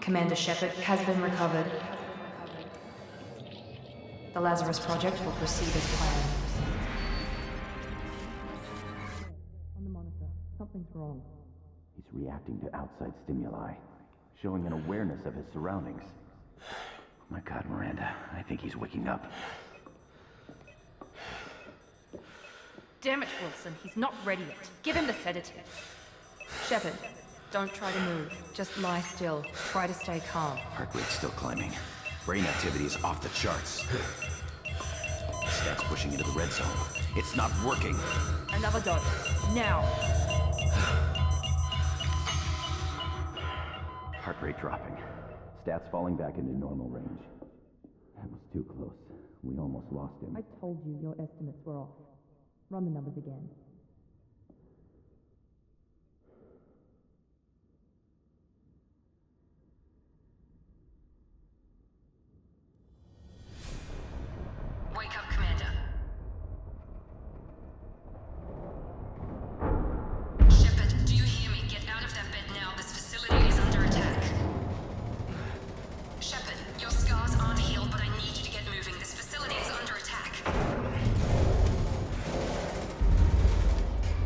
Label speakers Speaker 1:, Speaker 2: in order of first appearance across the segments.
Speaker 1: Commander Shepard has been recovered. The Lazarus Project will proceed as planned. On the monitor, something's wrong.
Speaker 2: He's reacting to outside stimuli, showing an awareness of his surroundings. Oh my God, Miranda, I think he's waking up.
Speaker 1: Damn it, Wilson, he's not ready yet. Give him the sedative. Shepard, don't try to move. Just lie still. Try to stay calm.
Speaker 2: Heart rate's still climbing. Brain activity is off the charts. Stats pushing into the red zone. It's not working.
Speaker 1: Another dose. Now.
Speaker 2: Heart rate dropping. Stats falling back into normal range. That was too close. We almost lost him.
Speaker 1: I told you your estimates were off. Run the numbers again.
Speaker 3: Wake up, Commander. Shepard, do you hear me? Get out of that bed now. This facility is under attack. Shepard, your scars aren't healed, but I need you to get moving. This facility is under attack.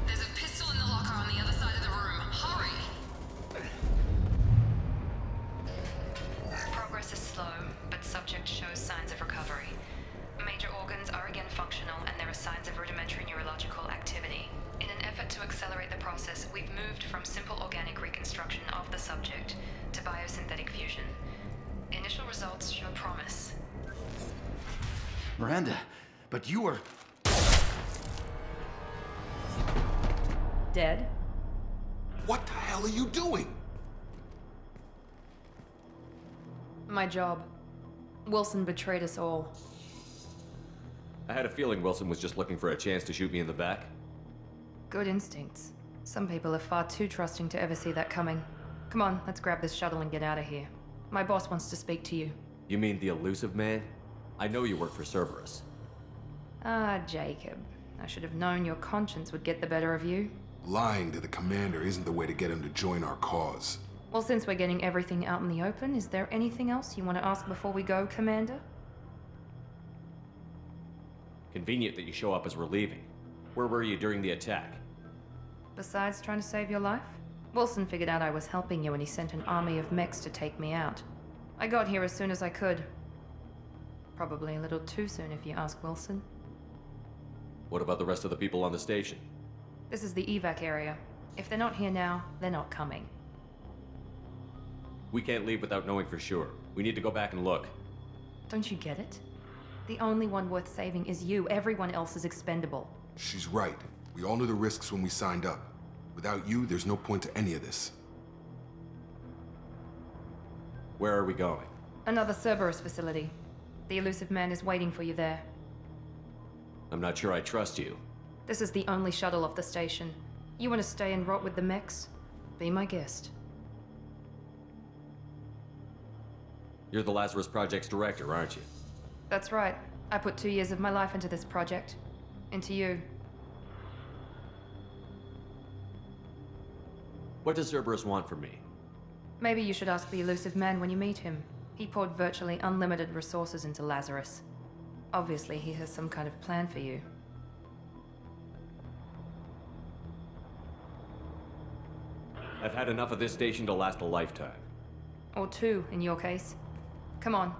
Speaker 3: There's a pistol in the locker on the other side of the room. Hurry! Progress is slow, but subject shows signs of recovery. Major organs are again functional, and there are signs of rudimentary neurological activity. In an effort to accelerate the process, we've moved from simple organic reconstruction of the subject to biosynthetic fusion. Initial results show promise.
Speaker 2: Miranda, but you were...
Speaker 1: Dead?
Speaker 4: What the hell are you doing?
Speaker 1: My job. Wilson betrayed us all.
Speaker 5: I had a feeling Wilson was just looking for a chance to shoot me in the back.
Speaker 1: Good instincts. Some people are far too trusting to ever see that coming. Come on, let's grab this shuttle and get out of here. My boss wants to speak to you.
Speaker 5: You mean the elusive man? I know you work for Cerberus.
Speaker 1: Ah, Jacob. I should have known your conscience would get the better of you.
Speaker 4: Lying to the commander isn't the way to get him to join our cause.
Speaker 1: Well, since we're getting everything out in the open, is there anything else you want to ask before we go, Commander?
Speaker 5: Convenient that you show up as we're leaving. Where were you during the attack?
Speaker 1: Besides trying to save your life? Wilson figured out I was helping you and he sent an army of mechs to take me out. I got here as soon as I could. Probably a little too soon if you ask Wilson.
Speaker 5: What about the rest of the people on the station?
Speaker 1: This is the evac area. If they're not here now, they're not coming.
Speaker 5: We can't leave without knowing for sure. We need to go back and look.
Speaker 1: Don't you get it? The only one worth saving is you. Everyone else is expendable.
Speaker 4: She's right. We all knew the risks when we signed up. Without you, there's no point to any of this.
Speaker 5: Where are we going?
Speaker 1: Another Cerberus facility. The elusive man is waiting for you there.
Speaker 5: I'm not sure I trust you.
Speaker 1: This is the only shuttle off the station. You want to stay and rot with the mechs? Be my guest.
Speaker 5: You're the Lazarus Project's director, aren't you?
Speaker 1: That's right. I put 2 years of my life into this project. Into you.
Speaker 5: What does Cerberus want from me?
Speaker 1: Maybe you should ask the elusive man when you meet him. He poured virtually unlimited resources into Lazarus. Obviously, he has some kind of plan for you.
Speaker 5: I've had enough of this station to last a lifetime.
Speaker 1: Or 2, in your case. Come on.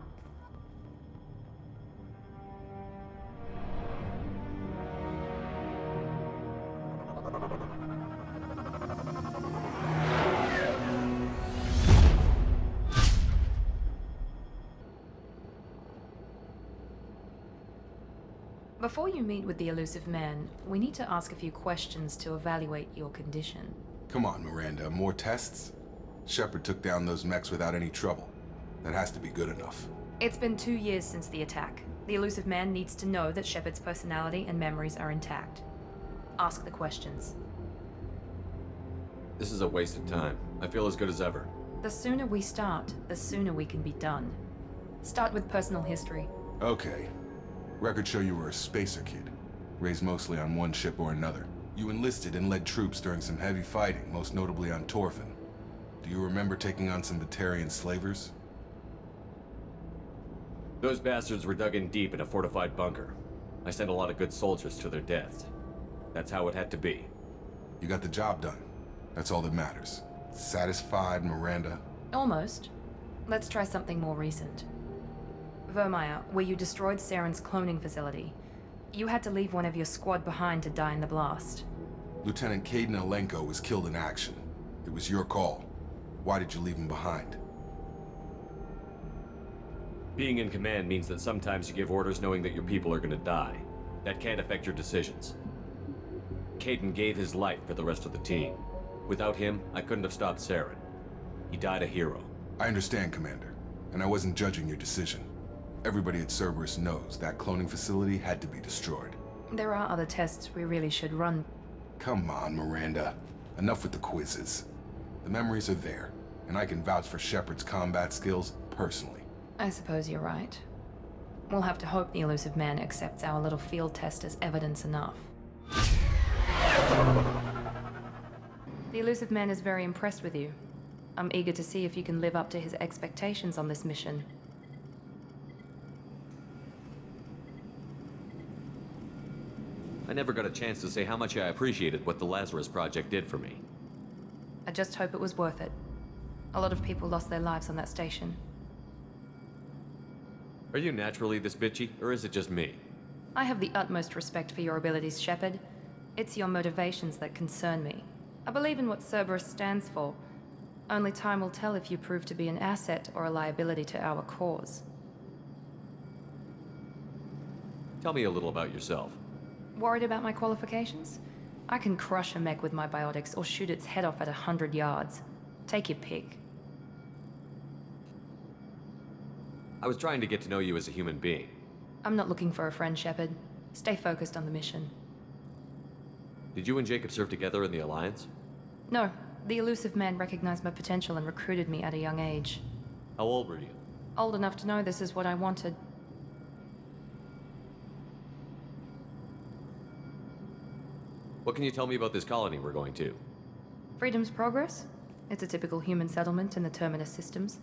Speaker 1: Before you meet with the elusive man, we need to ask a few questions to evaluate your condition.
Speaker 4: Come on, Miranda, more tests? Shepard took down those mechs without any trouble. That has to be good enough.
Speaker 1: It's been 2 years since the attack. The elusive man needs to know that Shepard's personality and memories are intact. Ask the questions.
Speaker 5: This is a waste of time. I feel as good as ever.
Speaker 1: The sooner we start, the sooner we can be done. Start with personal history.
Speaker 4: Okay. Records show you were a spacer kid, raised mostly on one ship or another. You enlisted and led troops during some heavy fighting, most notably on Torfin. Do you remember taking on some Batarian slavers?
Speaker 5: Those bastards were dug in deep in a fortified bunker. I sent a lot of good soldiers to their deaths. That's how it had to be.
Speaker 4: You got the job done. That's all that matters. Satisfied, Miranda?
Speaker 1: Almost. Let's try something more recent. Vermeer, where you destroyed Saren's cloning facility. You had to leave one of your squad behind to die in the blast.
Speaker 4: Lieutenant Caden Alenko was killed in action. It was your call. Why did you leave him behind?
Speaker 5: Being in command means that sometimes you give orders knowing that your people are gonna die. That can't affect your decisions. Caden gave his life for the rest of the team. Without him, I couldn't have stopped Saren. He died a hero.
Speaker 4: I understand, Commander, and I wasn't judging your decision. Everybody at Cerberus knows that cloning facility had to be destroyed.
Speaker 1: There are other tests we really should run.
Speaker 4: Come on, Miranda. Enough with the quizzes. The memories are there, and I can vouch for Shepard's combat skills personally.
Speaker 1: I suppose you're right. We'll have to hope the elusive man accepts our little field test as evidence enough. The elusive man is very impressed with you. I'm eager to see if you can live up to his expectations on this mission.
Speaker 5: I never got a chance to say how much I appreciated what the Lazarus Project did for me.
Speaker 1: I just hope it was worth it. A lot of people lost their lives on that station.
Speaker 5: Are you naturally this bitchy, or is it just me?
Speaker 1: I have the utmost respect for your abilities, Shepard. It's your motivations that concern me. I believe in what Cerberus stands for. Only time will tell if you prove to be an asset or a liability to our cause.
Speaker 5: Tell me a little about yourself.
Speaker 1: Worried about my qualifications? I can crush a mech with my biotics or shoot its head off at 100 yards. Take your pick.
Speaker 5: I was trying to get to know you as a human being.
Speaker 1: I'm not looking for a friend, Shepard. Stay focused on the mission.
Speaker 5: Did you and Jacob serve together in the Alliance?
Speaker 1: No, the elusive man recognized my potential and recruited me at a young age.
Speaker 5: How old were you?
Speaker 1: Old enough to know this is what I wanted.
Speaker 5: What can you tell me about this colony we're going to?
Speaker 1: Freedom's Progress? It's a typical human settlement in the Terminus systems.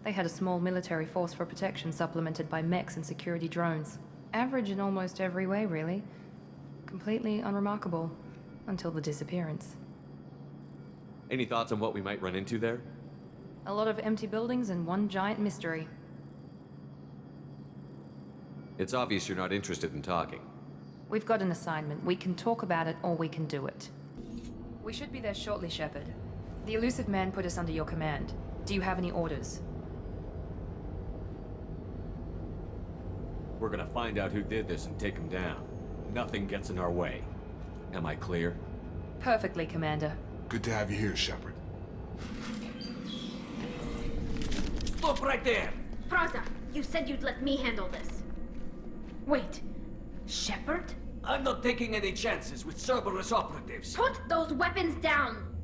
Speaker 1: They had a small military force for protection supplemented by mechs and security drones. Average in almost every way, really. Completely unremarkable. Until the disappearance.
Speaker 5: Any thoughts on what we might run into there?
Speaker 1: A lot of empty buildings and one giant mystery.
Speaker 5: It's obvious you're not interested in talking.
Speaker 1: We've got an assignment. We can talk about it or we can do it. We should be there shortly, Shepard. The elusive man put us under your command. Do you have any orders?
Speaker 5: We're gonna find out who did this and take him down. Nothing gets in our way. Am I clear?
Speaker 1: Perfectly, Commander.
Speaker 4: Good to have you here, Shepard.
Speaker 6: Stop right there!
Speaker 7: Praza, you said you'd let me handle this. Wait, Shepard?
Speaker 6: I'm not taking any chances with Cerberus operatives.
Speaker 7: Put those weapons down!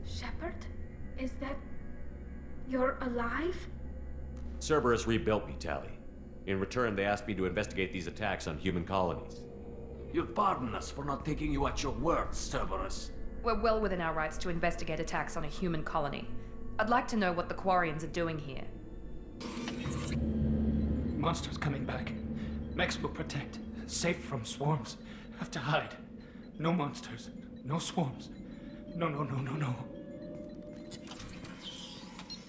Speaker 7: Shepard? Is that... you're alive?
Speaker 5: Cerberus rebuilt me, Tally. In return, they asked me to investigate these attacks on human colonies.
Speaker 6: You'll pardon us for not taking you at your word, Cerberus.
Speaker 1: We're well within our rights to investigate attacks on a human colony. I'd like to know what the Quarians are doing here.
Speaker 8: Monsters coming back. Mechs will protect. Safe from swarms. Have to hide. No monsters. No swarms. No.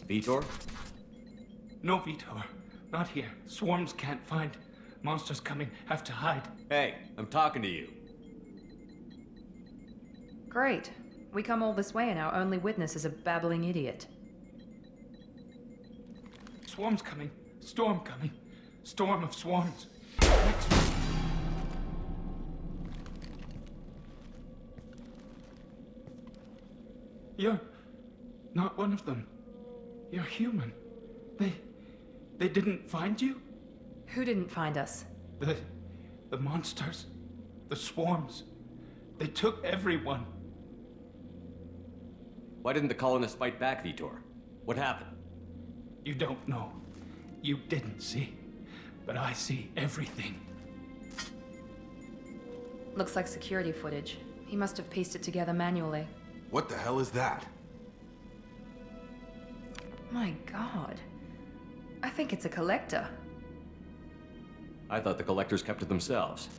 Speaker 5: Vitor?
Speaker 8: No Vitor. Not here. Swarms can't find. Monsters coming. Have to hide.
Speaker 5: Hey, I'm talking to you.
Speaker 1: Great. We come all this way and our only witness is a babbling idiot.
Speaker 8: Swarms coming. Storm coming. Storm of swarms. Mechs. You're not one of them. You're human. They didn't find you?
Speaker 1: Who didn't find us?
Speaker 8: The monsters. The swarms. They took everyone.
Speaker 5: Why didn't the colonists fight back, Vitor? What happened?
Speaker 8: You don't know. You didn't see. But I see everything.
Speaker 1: Looks like security footage. He must have pieced it together manually.
Speaker 4: What the hell is that?
Speaker 1: My god. I think it's a collector.
Speaker 5: I thought the collectors kept to themselves.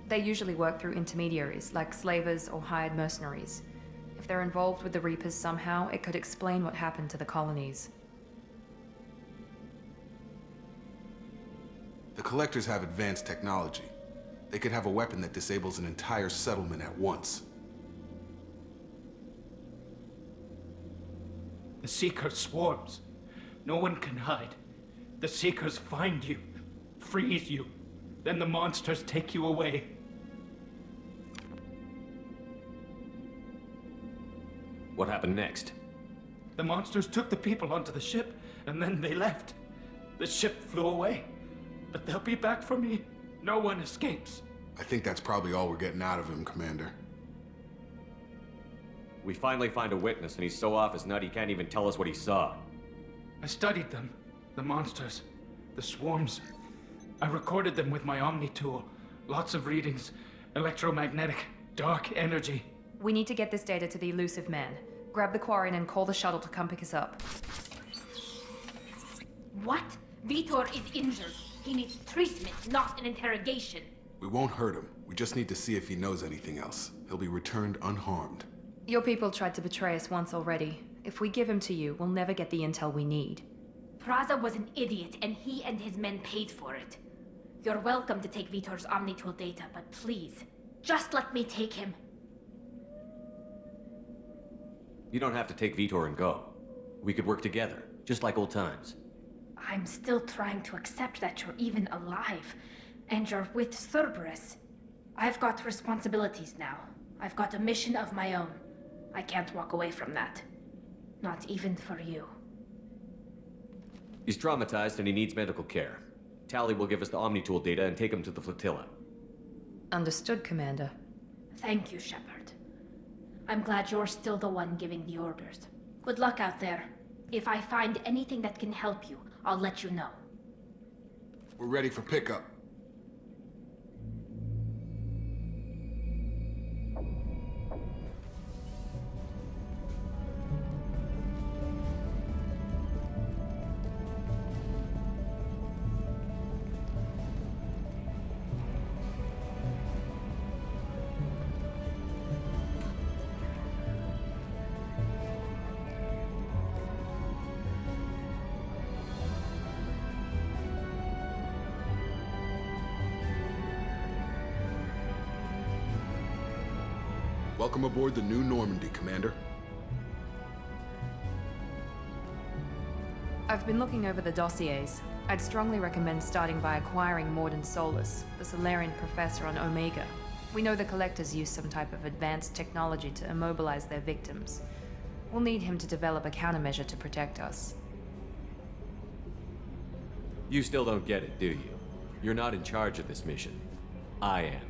Speaker 1: They usually work through intermediaries, like slavers or hired mercenaries. If they're involved with the Reapers somehow, it could explain what happened to the colonies.
Speaker 4: The collectors have advanced technology. They could have a weapon that disables an entire settlement at once.
Speaker 8: The Seekers swarms. No one can hide. The Seekers find you, freeze you. Then the monsters take you away.
Speaker 5: What happened next?
Speaker 8: The monsters took the people onto the ship, and then they left. The ship flew away. But they'll be back for me. No one escapes.
Speaker 4: I think that's probably all we're getting out of him, Commander.
Speaker 5: We finally find a witness, and he's so off his nut he can't even tell us what he saw.
Speaker 8: I studied them. The monsters. The swarms. I recorded them with my Omni tool. Lots of readings. Electromagnetic. Dark energy.
Speaker 1: We need to get this data to the elusive man. Grab the Quarian and call the shuttle to come pick us up.
Speaker 7: What? Vitor is injured. He needs treatment, not an interrogation.
Speaker 4: We won't hurt him. We just need to see if he knows anything else. He'll be returned unharmed.
Speaker 1: Your people tried to betray us once already. If we give him to you, we'll never get the intel we need.
Speaker 7: Praza was an idiot, and he and his men paid for it. You're welcome to take Vitor's Omnitool data, but please, just let me take him.
Speaker 5: You don't have to take Vitor and go. We could work together, just like old times.
Speaker 7: I'm still trying to accept that you're even alive, and you're with Cerberus. I've got responsibilities now. I've got a mission of my own. I can't walk away from that. Not even for you.
Speaker 5: He's traumatized and he needs medical care. Tally will give us the Omnitool data and take him to the flotilla.
Speaker 1: Understood, Commander.
Speaker 7: Thank you, Shepard. I'm glad you're still the one giving the orders. Good luck out there. If I find anything that can help you, I'll let you know.
Speaker 4: We're ready for pickup. Welcome aboard the New Normandy, Commander.
Speaker 1: I've been looking over the dossiers. I'd strongly recommend starting by acquiring Morden Solus, the Solarian professor on Omega. We know the Collectors use some type of advanced technology to immobilize their victims. We'll need him to develop a countermeasure to protect us.
Speaker 5: You still don't get it, do you? You're not in charge of this mission. I am.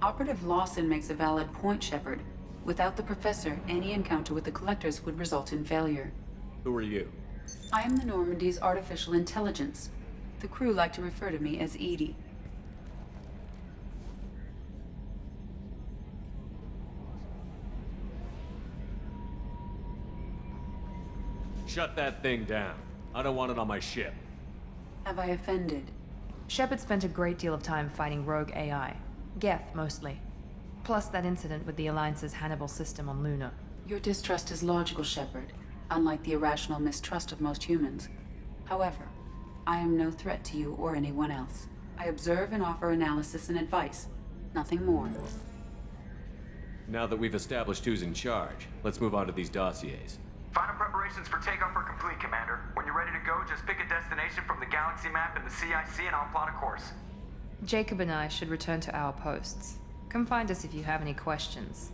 Speaker 9: Operative Lawson makes a valid point, Shepard. Without the Professor, any encounter with the Collectors would result in failure.
Speaker 5: Who are you?
Speaker 9: I am the Normandy's artificial intelligence. The crew like to refer to me as Edie.
Speaker 5: Shut that thing down. I don't want it on my ship.
Speaker 9: Have I offended?
Speaker 1: Shepard spent a great deal of time fighting rogue AI. Geth, mostly. Plus that incident with the Alliance's Hannibal system on Luna.
Speaker 9: Your distrust is logical, Shepard, unlike the irrational mistrust of most humans. However, I am no threat to you or anyone else. I observe and offer analysis and advice. Nothing more.
Speaker 5: Now that we've established who's in charge, let's move on to these dossiers.
Speaker 10: Final preparations for takeoff are complete, Commander. When you're ready to go, just pick a destination from the galaxy map in the CIC and I'll plot a course.
Speaker 1: Jacob and I should return to our posts. Come find us if you have any questions.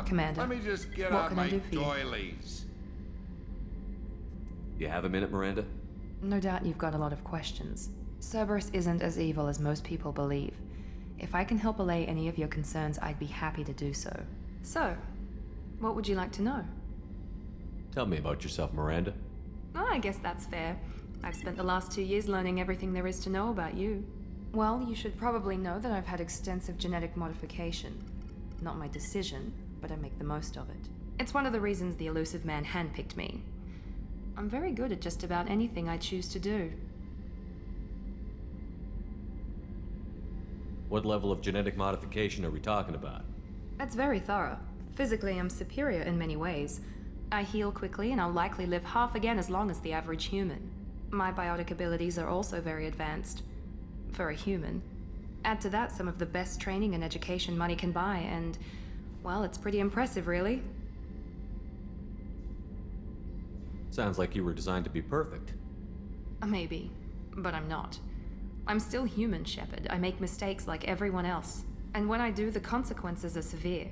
Speaker 1: Commander,
Speaker 11: let me just get
Speaker 1: what
Speaker 11: out
Speaker 1: can
Speaker 11: my
Speaker 1: I do for you?
Speaker 11: doilies.
Speaker 5: You have a minute, Miranda?
Speaker 1: No doubt you've got a lot of questions. Cerberus isn't as evil as most people believe. If I can help allay any of your concerns, I'd be happy to do so. So, what would you like to know?
Speaker 5: Tell me about yourself, Miranda.
Speaker 1: Oh, I guess that's fair. I've spent the last 2 years learning everything there is to know about you. Well, you should probably know that I've had extensive genetic modification. Not my decision, but I make the most of it. It's one of the reasons the elusive man handpicked me. I'm very good at just about anything I choose to do.
Speaker 5: What level of genetic modification are we talking about?
Speaker 1: That's very thorough. Physically, I'm superior in many ways. I heal quickly, and I'll likely live half again as long as the average human. My biotic abilities are also very advanced. For a human. Add to that some of the best training and education money can buy, and, well, it's pretty impressive, really.
Speaker 5: Sounds like you were designed to be perfect.
Speaker 1: Maybe, but I'm not. I'm still human, Shepard. I make mistakes like everyone else. And when I do, the consequences are severe.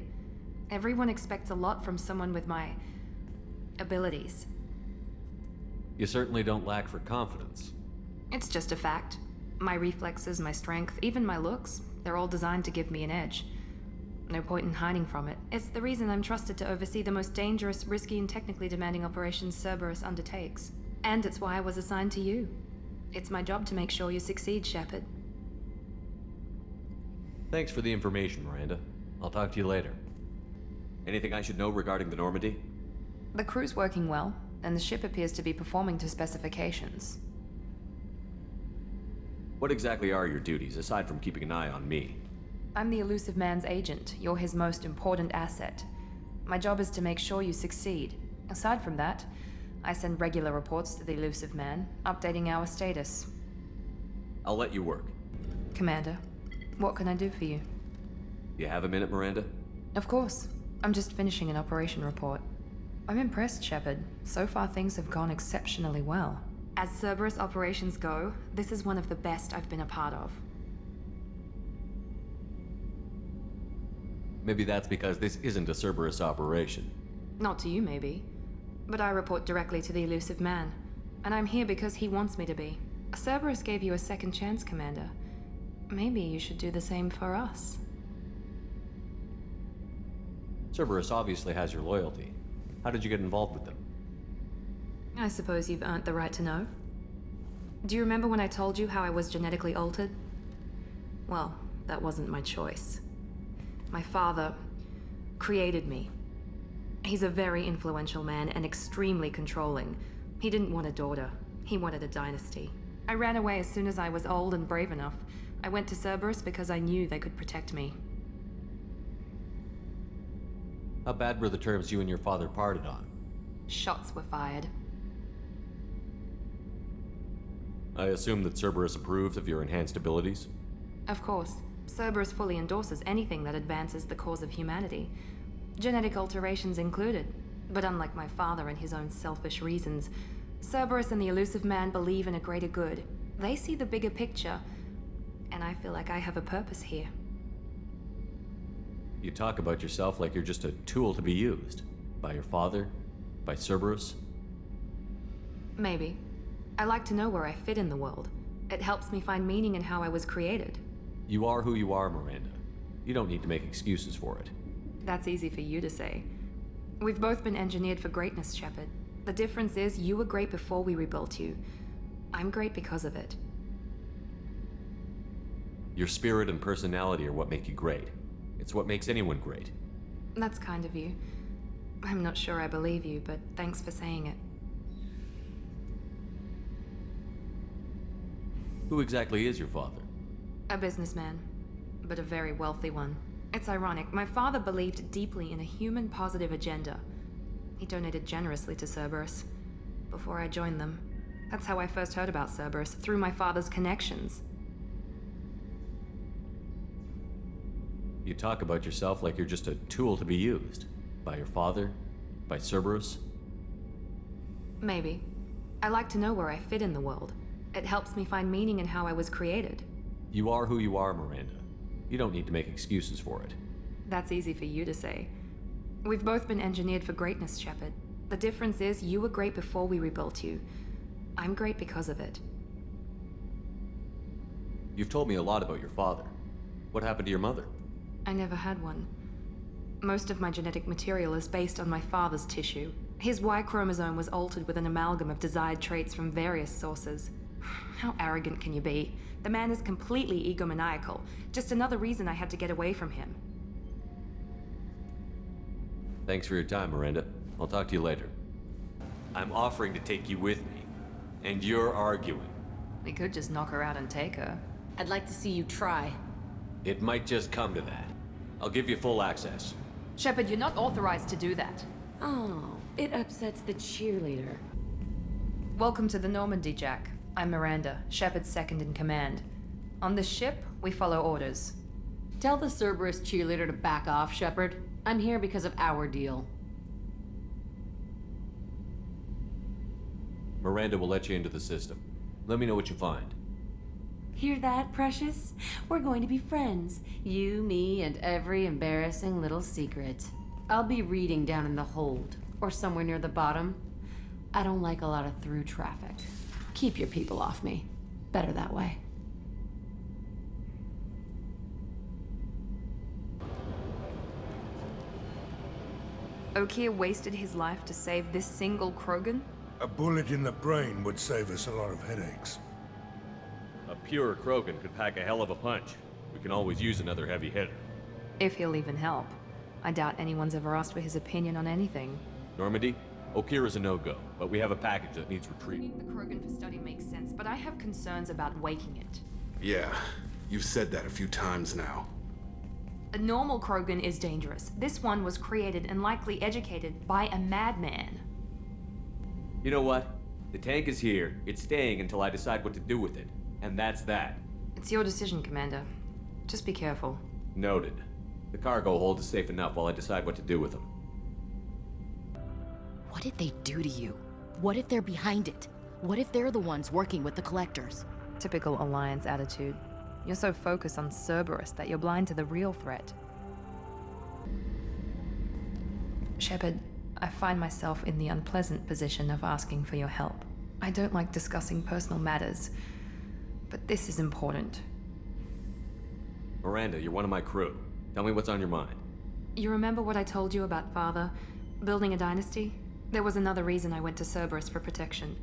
Speaker 1: Everyone expects a lot from someone with my abilities.
Speaker 5: You certainly don't lack for confidence.
Speaker 1: It's just a fact. My reflexes, my strength, even my looks, they're all designed to give me an edge. No point in hiding from it. It's the reason I'm trusted to oversee the most dangerous, risky, and technically demanding operations Cerberus undertakes. And it's why I was assigned to you. It's my job to make sure you succeed, Shepard.
Speaker 5: Thanks for the information, Miranda. I'll talk to you later. Anything I should know regarding the Normandy?
Speaker 1: The crew's working well, and the ship appears to be performing to specifications.
Speaker 5: What exactly are your duties, aside from keeping an eye on me?
Speaker 1: I'm the elusive man's agent. You're his most important asset. My job is to make sure you succeed. Aside from that, I send regular reports to the elusive man, updating our status.
Speaker 5: I'll let you work.
Speaker 1: Commander, what can I do for you?
Speaker 5: You have a minute, Miranda?
Speaker 1: Of course. I'm just finishing an operation report. I'm impressed, Shepard. So far things have gone exceptionally well. As Cerberus operations go, this is one of the best I've been a part of.
Speaker 5: Maybe that's because this isn't a Cerberus operation.
Speaker 1: Not to you, maybe. But I report directly to the elusive man. And I'm here because he wants me to be. Cerberus gave you a second chance, Commander. Maybe you should do the same for us.
Speaker 5: Cerberus obviously has your loyalty. How did you get involved with them?
Speaker 1: I suppose you've earned the right to know. Do you remember when I told you how I was genetically altered? Well, that wasn't my choice. My father created me. He's a very influential man and extremely controlling. He didn't want a daughter. He wanted a dynasty. I ran away as soon as I was old and brave enough. I went to Cerberus because I knew they could protect me.
Speaker 5: How bad were the terms you and your father parted on?
Speaker 1: Shots were fired.
Speaker 5: I assume that Cerberus approves of your enhanced abilities?
Speaker 1: Of course. Cerberus fully endorses anything that advances the cause of humanity. Genetic alterations included. But unlike my father and his own selfish reasons, Cerberus and the elusive man believe in a greater good. They see the bigger picture, and I feel like I have a purpose here.
Speaker 5: You talk about yourself like you're just a tool to be used. By your father? By Cerberus?
Speaker 1: Maybe. I like to know where I fit in the world. It helps me find meaning in how I was created.
Speaker 5: You are who you are, Miranda. You don't need to make excuses for it.
Speaker 1: That's easy for you to say. We've both been engineered for greatness, Shepard. The difference is you were great before we rebuilt you. I'm great because of it.
Speaker 5: Your spirit and personality are what make you great. It's what makes anyone great.
Speaker 1: That's kind of you. I'm not sure I believe you, but thanks for saying it.
Speaker 5: Who exactly is your father?
Speaker 1: A businessman, but a very wealthy one. It's ironic. My father believed deeply in a human-positive agenda. He donated generously to Cerberus before I joined them. That's how I first heard about Cerberus, through my father's connections.
Speaker 5: You talk about yourself like you're just a tool to be used. By your father? By Cerberus?
Speaker 1: Maybe. I like to know where I fit in the world. It helps me find meaning in how I was created.
Speaker 5: You are who you are, Miranda. You don't need to make excuses for it.
Speaker 1: That's easy for you to say. We've both been engineered for greatness, Shepard. The difference is you were great before we rebuilt you. I'm great because of it.
Speaker 5: You've told me a lot about your father. What happened to your mother?
Speaker 1: I never had one. Most of my genetic material is based on my father's tissue. His Y chromosome was altered with an amalgam of desired traits from various sources. How arrogant can you be? The man is completely egomaniacal. Just another reason I had to get away from him.
Speaker 5: Thanks for your time, Miranda. I'll talk to you later. I'm offering to take you with me. And you're arguing.
Speaker 1: We could just knock her out and take her.
Speaker 11: I'd like to see you try.
Speaker 5: It might just come to that. I'll give you full access.
Speaker 1: Shepard, you're not authorized to do that.
Speaker 11: Oh, it upsets the cheerleader.
Speaker 1: Welcome to the Normandy, Jack. I'm Miranda, Shepard's second in command. On this ship, we follow orders.
Speaker 11: Tell the Cerberus cheerleader to back off, Shepard. I'm here because of our deal.
Speaker 5: Miranda will let you into the system. Let me know what you find.
Speaker 11: Hear that, Precious? We're going to be friends. You, me, and every embarrassing little secret. I'll be reading down in the hold, or somewhere near the bottom. I don't like a lot of through traffic. Keep your people off me. Better that way.
Speaker 1: Okeer wasted his life to save this single Krogan?
Speaker 12: A bullet in the brain would save us a lot of headaches.
Speaker 5: A pure Krogan could pack a hell of a punch. We can always use another heavy hitter.
Speaker 1: If he'll even help. I doubt anyone's ever asked for his opinion on anything.
Speaker 5: Normandy, Okeer is a no-go, but we have a package that needs retrieval.
Speaker 1: The Krogan for study makes sense, but I have concerns about waking it.
Speaker 4: Yeah, you've said that a few times now.
Speaker 1: A normal Krogan is dangerous. This one was created and likely educated by a madman.
Speaker 5: You know what? The tank is here. It's staying until I decide what to do with it. And that's that.
Speaker 1: It's your decision, Commander. Just be careful.
Speaker 5: Noted. The cargo hold is safe enough while I decide what to do with them.
Speaker 13: What did they do to you? What if they're behind it? What if they're the ones working with the collectors?
Speaker 1: Typical Alliance attitude. You're so focused on Cerberus that you're blind to the real threat. Shepard, I find myself in the unpleasant position of asking for your help. I don't like discussing personal matters, but this is important.
Speaker 5: Miranda, you're one of my crew. Tell me what's on your mind.
Speaker 1: You remember what I told you about Father? Building a dynasty? There was another reason I went to Cerberus for protection.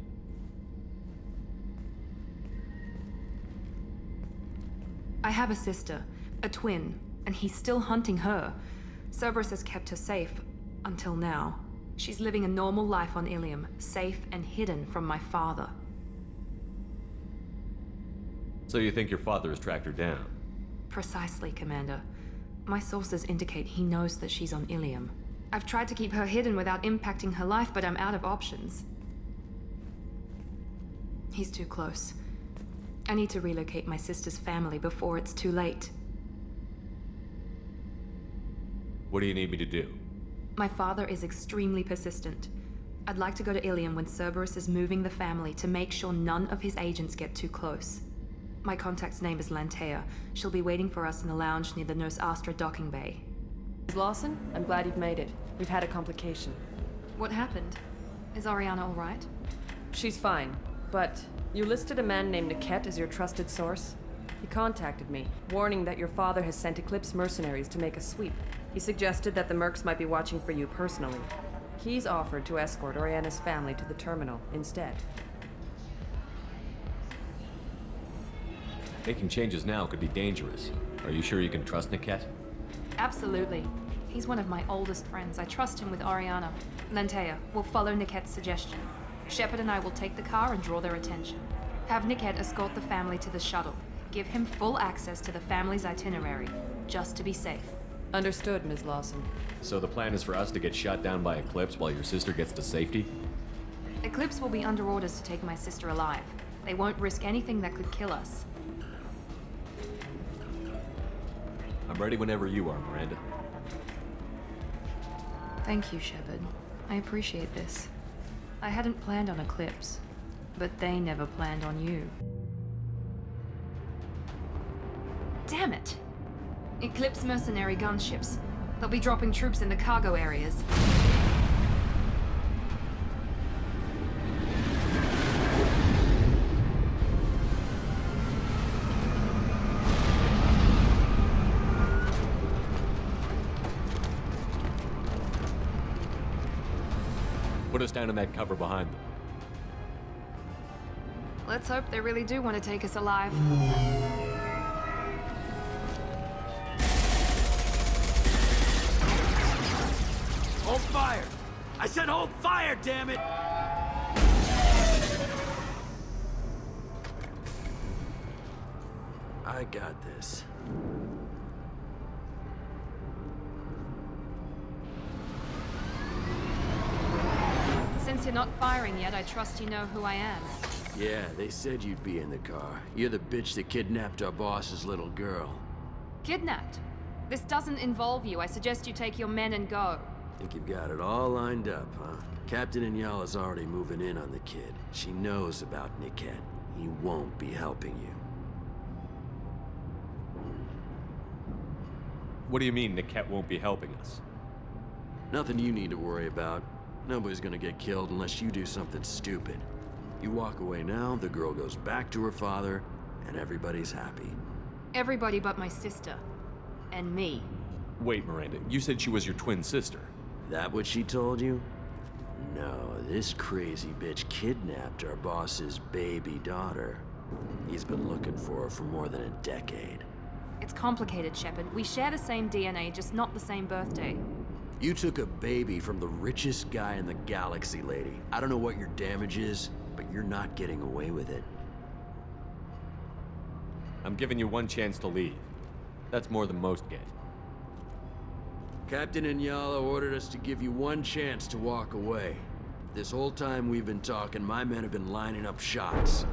Speaker 1: I have a sister, a twin, and he's still hunting her. Cerberus has kept her safe, until now. She's living a normal life on Ilium, safe and hidden from my father.
Speaker 5: So you think your father has tracked her down?
Speaker 1: Precisely, Commander. My sources indicate he knows that she's on Ilium. I've tried to keep her hidden without impacting her life, but I'm out of options. He's too close. I need to relocate my sister's family before it's too late.
Speaker 5: What do you need me to do?
Speaker 1: My father is extremely persistent. I'd like to go to Ilium when Cerberus is moving the family to make sure none of his agents get too close. My contact's name is Lantea. She'll be waiting for us in the lounge near the Nurse Astra docking bay.
Speaker 14: Ms. Lawson, I'm glad you've made it. We've had a complication.
Speaker 1: What happened? Is Ariana all right?
Speaker 14: She's fine, but you listed a man named Niket as your trusted source. He contacted me, warning that your father has sent Eclipse mercenaries to make a sweep. He suggested that the Mercs might be watching for you personally. He's offered to escort Oriana's family to the terminal instead.
Speaker 5: Making changes now could be dangerous. Are you sure you can trust Niket?
Speaker 1: Absolutely. He's one of my oldest friends. I trust him with Ariana. Lantea, we'll follow Niket's suggestion. Shepard and I will take the car and draw their attention. Have Niket escort the family to the shuttle. Give him full access to the family's itinerary, just to be safe.
Speaker 14: Understood, Ms. Lawson.
Speaker 5: So the plan is for us to get shot down by Eclipse while your sister gets to safety?
Speaker 1: Eclipse will be under orders to take my sister alive. They won't risk anything that could kill us.
Speaker 5: I'm ready whenever you are, Miranda.
Speaker 1: Thank you, Shepard. I appreciate this. I hadn't planned on Eclipse, but they never planned on you. Damn it! Eclipse mercenary gunships. They'll be dropping troops in the cargo areas.
Speaker 5: Put us down in that cover behind them.
Speaker 1: Let's hope they really do want to take us alive.
Speaker 6: Hold fire! I said hold fire, damn it!
Speaker 15: I got this.
Speaker 1: Since you're not firing yet, I trust you know who I am.
Speaker 15: Yeah, they said you'd be in the car. You're the bitch that kidnapped our boss's little girl.
Speaker 1: Kidnapped? This doesn't involve you. I suggest you take your men and go.
Speaker 15: Think you've got it all lined up, huh? Captain Inyala's already moving in on the kid. She knows about Niket. He won't be helping you.
Speaker 5: What do you mean Niket won't be helping us?
Speaker 15: Nothing you need to worry about. Nobody's gonna get killed unless you do something stupid. You walk away now, the girl goes back to her father, and everybody's happy.
Speaker 1: Everybody but my sister. And me.
Speaker 5: Wait, Miranda, you said she was your twin sister.
Speaker 15: That what she told you? No, this crazy bitch kidnapped our boss's baby daughter. He's been looking for her for more than a decade.
Speaker 1: It's complicated, Shepard. We share the same DNA, just not the same birthday.
Speaker 15: You took a baby from the richest guy in the galaxy, lady. I don't know what your damage is, but you're not getting away with it.
Speaker 5: I'm giving you one chance to leave. That's more than most get.
Speaker 15: Captain Inyala ordered us to give you one chance to walk away. This whole time we've been talking, my men have been lining up shots.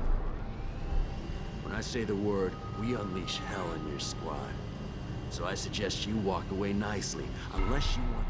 Speaker 15: When I say the word, we unleash hell in your squad. So I suggest you walk away nicely, unless you want...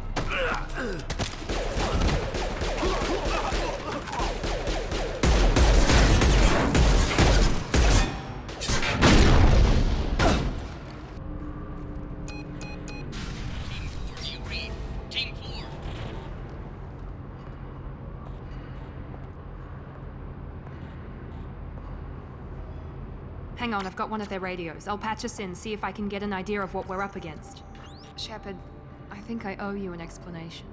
Speaker 1: Hang on, I've got one of their radios. I'll patch us in, see if I can get an idea of what we're up against. Shepard, I think I owe you an explanation.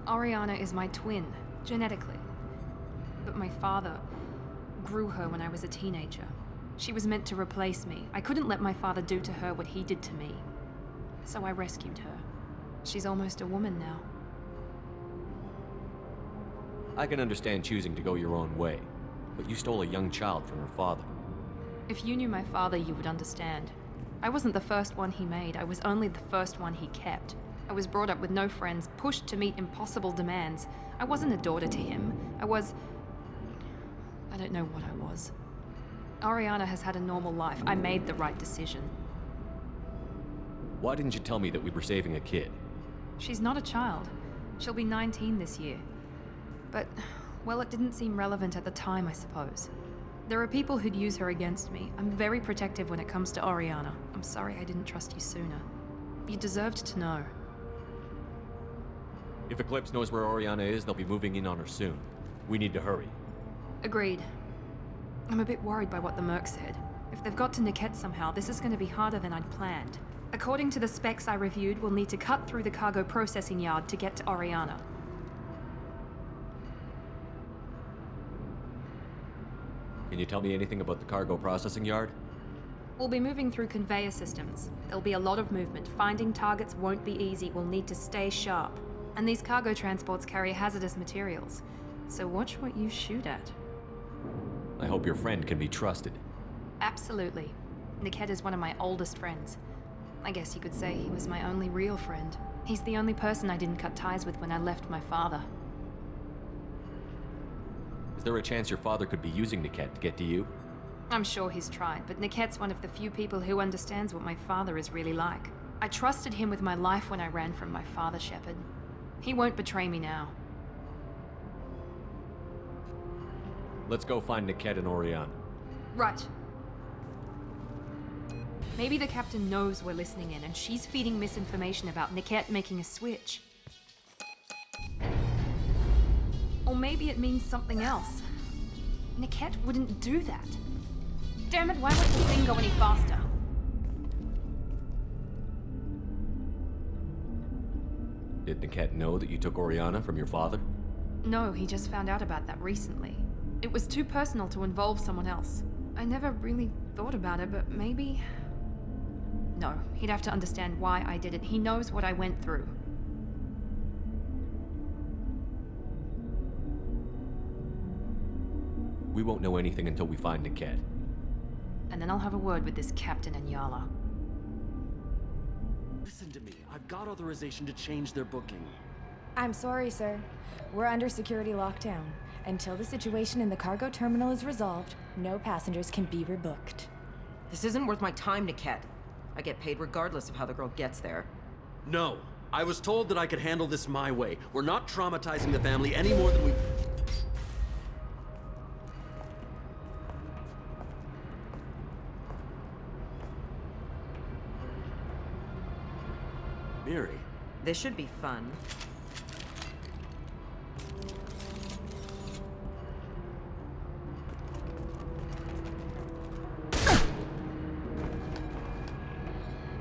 Speaker 1: Oriana is my twin, genetically. But my father grew her when I was a teenager. She was meant to replace me. I couldn't let my father do to her what he did to me. So I rescued her. She's almost a woman now.
Speaker 5: I can understand choosing to go your own way, but you stole a young child from her father.
Speaker 1: If you knew my father, you would understand. I wasn't the first one he made. I was only the first one he kept. I was brought up with no friends, pushed to meet impossible demands. I wasn't a daughter to him. I don't know what I was. Oriana has had a normal life. I made the right decision.
Speaker 5: Why didn't you tell me that we were saving a kid?
Speaker 1: She's not a child. She'll be 19 this year. But, well, it didn't seem relevant at the time, I suppose. There are people who'd use her against me. I'm very protective when it comes to Oriana. I'm sorry I didn't trust you sooner. You deserved to know.
Speaker 5: If Eclipse knows where Oriana is, they'll be moving in on her soon. We need to hurry.
Speaker 1: Agreed. I'm a bit worried by what the Merc said. If they've got to Niket somehow, this is going to be harder than I'd planned. According to the specs I reviewed, we'll need to cut through the cargo processing yard to get to Oriana.
Speaker 5: Can you tell me anything about the cargo processing yard?
Speaker 1: We'll be moving through conveyor systems. There'll be a lot of movement. Finding targets won't be easy. We'll need to stay sharp. And these cargo transports carry hazardous materials. So watch what you shoot at.
Speaker 5: I hope your friend can be trusted.
Speaker 1: Absolutely. Niket is one of my oldest friends. I guess you could say he was my only real friend. He's the only person I didn't cut ties with when I left my father.
Speaker 5: Is there a chance your father could be using Niket to get to you?
Speaker 1: I'm sure he's tried, but Niket's one of the few people who understands what my father is really like. I trusted him with my life when I ran from my father, Shepard. He won't betray me now.
Speaker 5: Let's go find Niket and Oriana.
Speaker 1: Right. Maybe the captain knows we're listening in, and she's feeding misinformation about Niket making a switch. Or maybe it means something else. Niket wouldn't do that. Damn it, why won't the thing go any faster?
Speaker 5: Did Niket know that you took Oriana from your father?
Speaker 1: No, he just found out about that recently. It was too personal to involve someone else. I never really thought about it, but maybe... No, he'd have to understand why I did it. He knows what I went through.
Speaker 5: We won't know anything until we find Niket.
Speaker 1: and then I'll have a word with this Captain and Yala.
Speaker 16: Listen to me. I've got authorization to change their booking.
Speaker 17: I'm sorry, sir. We're under security lockdown. Until the situation in the cargo terminal is resolved, no passengers can be rebooked.
Speaker 18: This isn't worth my time, Niket. I get paid regardless of how the girl gets there.
Speaker 16: No. I was told that I could handle this my way. We're not traumatizing the family any more than we... Miri.
Speaker 18: This should be fun.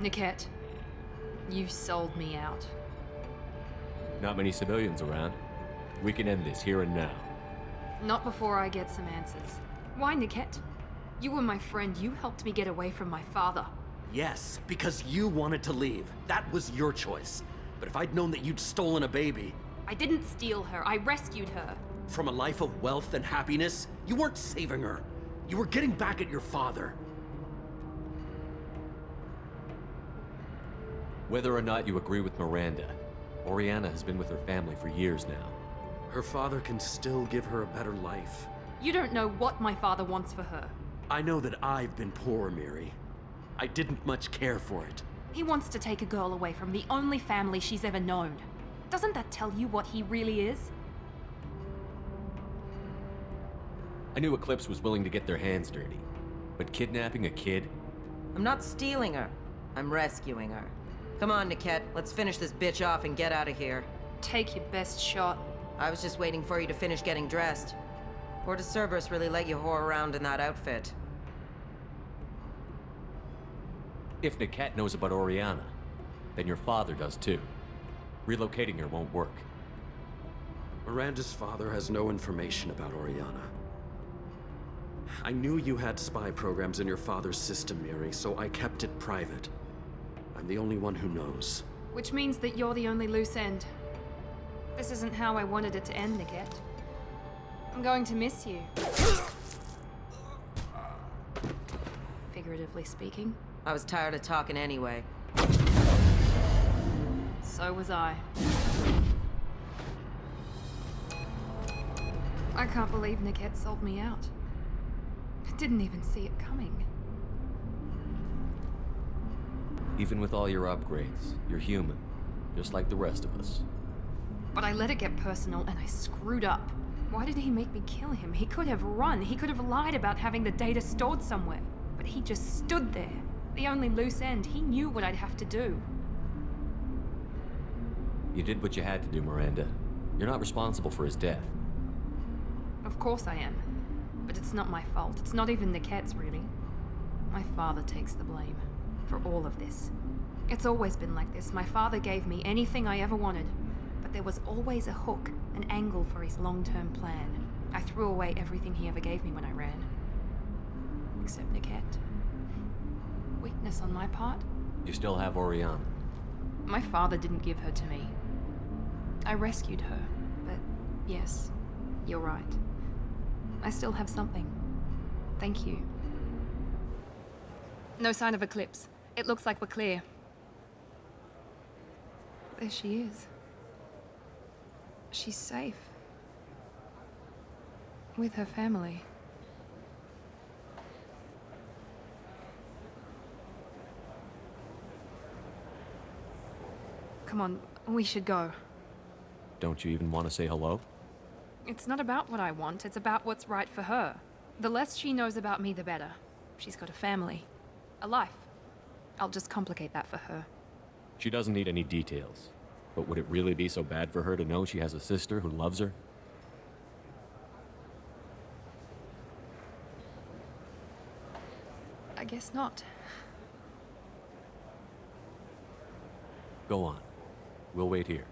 Speaker 1: Niket, you sold me out.
Speaker 5: Not many civilians around. We can end this here and now.
Speaker 1: Not before I get some answers. Why, Niket? You were my friend. You helped me get away from my father.
Speaker 16: Yes, because you wanted to leave. That was your choice. But if I'd known that you'd stolen a baby...
Speaker 1: I didn't steal her. I rescued her.
Speaker 16: From a life of wealth and happiness, you weren't saving her. You were getting back at your father.
Speaker 5: Whether or not you agree with Miranda, Oriana has been with her family for years now.
Speaker 16: Her father can still give her a better life.
Speaker 1: You don't know what my father wants for her.
Speaker 16: I know that I've been poor, Miri. I didn't much care for it.
Speaker 1: He wants to take a girl away from the only family she's ever known. Doesn't that tell you what he really is?
Speaker 5: I knew Eclipse was willing to get their hands dirty. But kidnapping a kid?
Speaker 18: I'm not stealing her. I'm rescuing her. Come on, Niket. Let's finish this bitch off and get out of here.
Speaker 1: Take your best shot.
Speaker 18: I was just waiting for you to finish getting dressed. Or does Cerberus really let you whore around in that outfit?
Speaker 5: If Niket knows about Oriana, then your father does too. Relocating her won't work.
Speaker 16: Miranda's father has no information about Oriana. I knew you had spy programs in your father's system, Miri, so I kept it private. I'm the only one who knows.
Speaker 1: Which means that you're the only loose end. This isn't how I wanted it to end, Niket. I'm going to miss you. Figuratively speaking.
Speaker 18: I was tired of talking anyway.
Speaker 1: So was I. I can't believe Niket sold me out. I didn't even see it coming.
Speaker 5: Even with all your upgrades, you're human, just like the rest of us.
Speaker 1: But I let it get personal and I screwed up. Why did he make me kill him? He could have run. He could have lied about having the data stored somewhere. But he just stood there. The only loose end. He knew what I'd have to do.
Speaker 5: You did what you had to do, Miranda. You're not responsible for his death.
Speaker 1: Of course I am. But it's not my fault. It's not even Niket's, really. My father takes the blame for all of this. It's always been like this. My father gave me anything I ever wanted. But there was always a hook, an angle for his long-term plan. I threw away everything he ever gave me when I ran. Except Niket. Weakness on my part?
Speaker 5: You still have Oriana.
Speaker 1: My father didn't give her to me. I rescued her, but yes, you're right. I still have something. Thank you. No sign of Eclipse. It looks like we're clear. There she is. She's safe. With her family. Come on, we should go.
Speaker 5: Don't you even want to say hello?
Speaker 1: It's not about what I want, it's about what's right for her. The less she knows about me, the better. She's got a family. A life. I'll just complicate that for her.
Speaker 5: She doesn't need any details. But would it really be so bad for her to know she has a sister who loves her?
Speaker 1: I guess not.
Speaker 5: Go on. We'll wait here.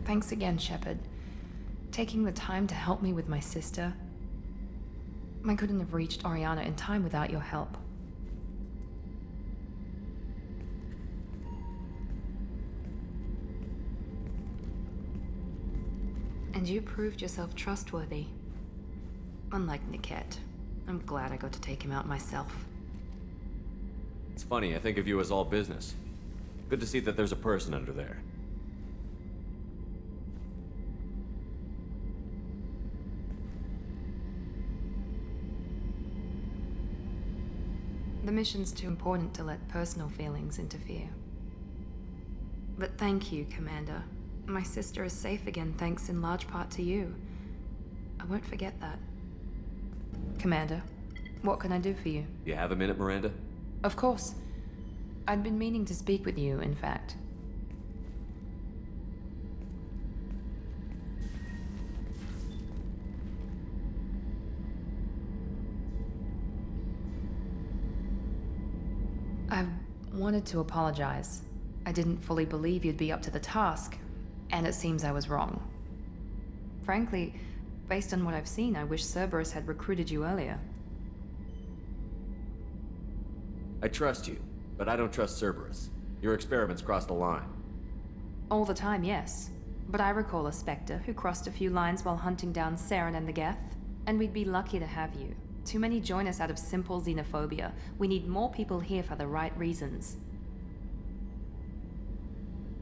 Speaker 1: Thanks again, Shepard. Taking the time to help me with my sister. I couldn't have reached Oriana in time without your help. And you proved yourself trustworthy. Unlike Niket, I'm glad I got to take him out myself.
Speaker 5: It's funny, I think of you as all business. Good to see that there's a person under there.
Speaker 1: The mission's too important to let personal feelings interfere. But thank you, Commander. My sister is safe again thanks in large part to you. I won't forget that. Commander, what can I do for you?
Speaker 5: You have a minute, Miranda?
Speaker 1: Of course. I'd been meaning to speak with you, in fact. I wanted to apologize. I didn't fully believe you'd be up to the task, and it seems I was wrong. Frankly, based on what I've seen, I wish Cerberus had recruited you earlier.
Speaker 5: I trust you, but I don't trust Cerberus. Your experiments crossed the line.
Speaker 1: All the time, yes. But I recall a Spectre who crossed a few lines while hunting down Saren and the Geth, and we'd be lucky to have you. Too many join us out of simple xenophobia. We need more people here for the right reasons.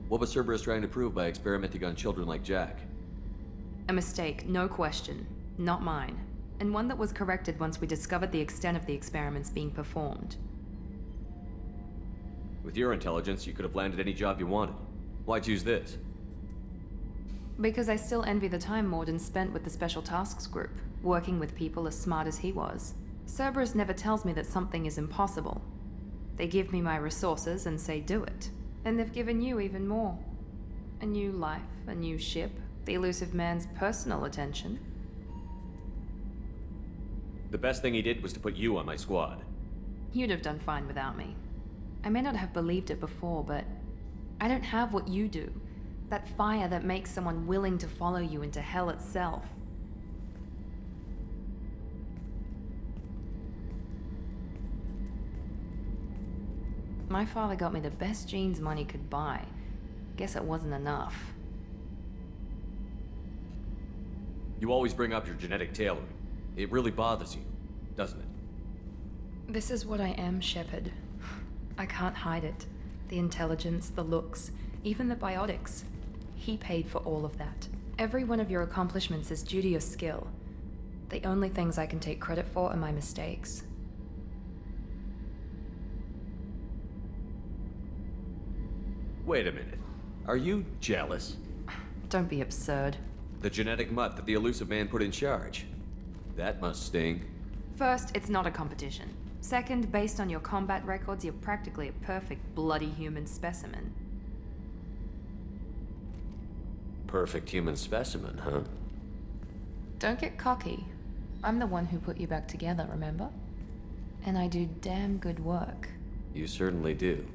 Speaker 5: What was Cerberus trying to prove by experimenting on children like Jack?
Speaker 1: A mistake, no question. Not mine. And one that was corrected once we discovered the extent of the experiments being performed.
Speaker 5: With your intelligence, you could have landed any job you wanted. Why choose this?
Speaker 1: Because I still envy the time Morden spent with the Special Tasks Group, working with people as smart as he was. Cerberus never tells me that something is impossible. They give me my resources and say do it. And they've given you even more. A new life, a new ship, the elusive man's personal attention.
Speaker 5: The best thing he did was to put you on my squad.
Speaker 1: You'd have done fine without me. I may not have believed it before, but I don't have what you do. That fire that makes someone willing to follow you into hell itself. My father got me the best jeans money could buy. Guess it wasn't enough.
Speaker 5: You always bring up your genetic tailoring. It really bothers you, doesn't it?
Speaker 1: This is what I am, Shepard. I can't hide it. The intelligence, the looks, even the biotics. He paid for all of that. Every one of your accomplishments is due to your skill. The only things I can take credit for are my mistakes.
Speaker 5: Wait a minute. Are you jealous?
Speaker 1: Don't be absurd.
Speaker 5: The genetic mutt that the elusive man put in charge. That must sting.
Speaker 1: First, it's not a competition. Second, based on your combat records, you're practically a perfect bloody human specimen.
Speaker 5: Perfect human specimen, huh?
Speaker 1: Don't get cocky. I'm the one who put you back together, remember? And I do damn good work.
Speaker 5: You certainly do.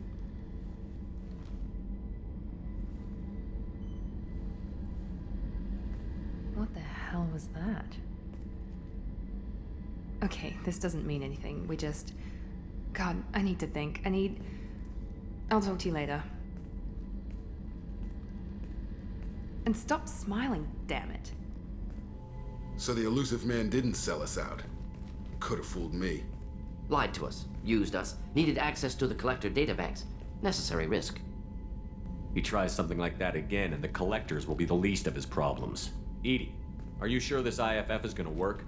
Speaker 1: What the hell was that? Okay, this doesn't mean anything. We just... God, I need to think. I'll talk to you later. And stop smiling, damn it.
Speaker 4: So the elusive man didn't sell us out. Could have fooled me.
Speaker 19: Lied to us, used us, needed access to the collector databanks. Necessary risk.
Speaker 5: He tries something like that again, and the collectors will be the least of his problems. Edie, are you sure this IFF is gonna work?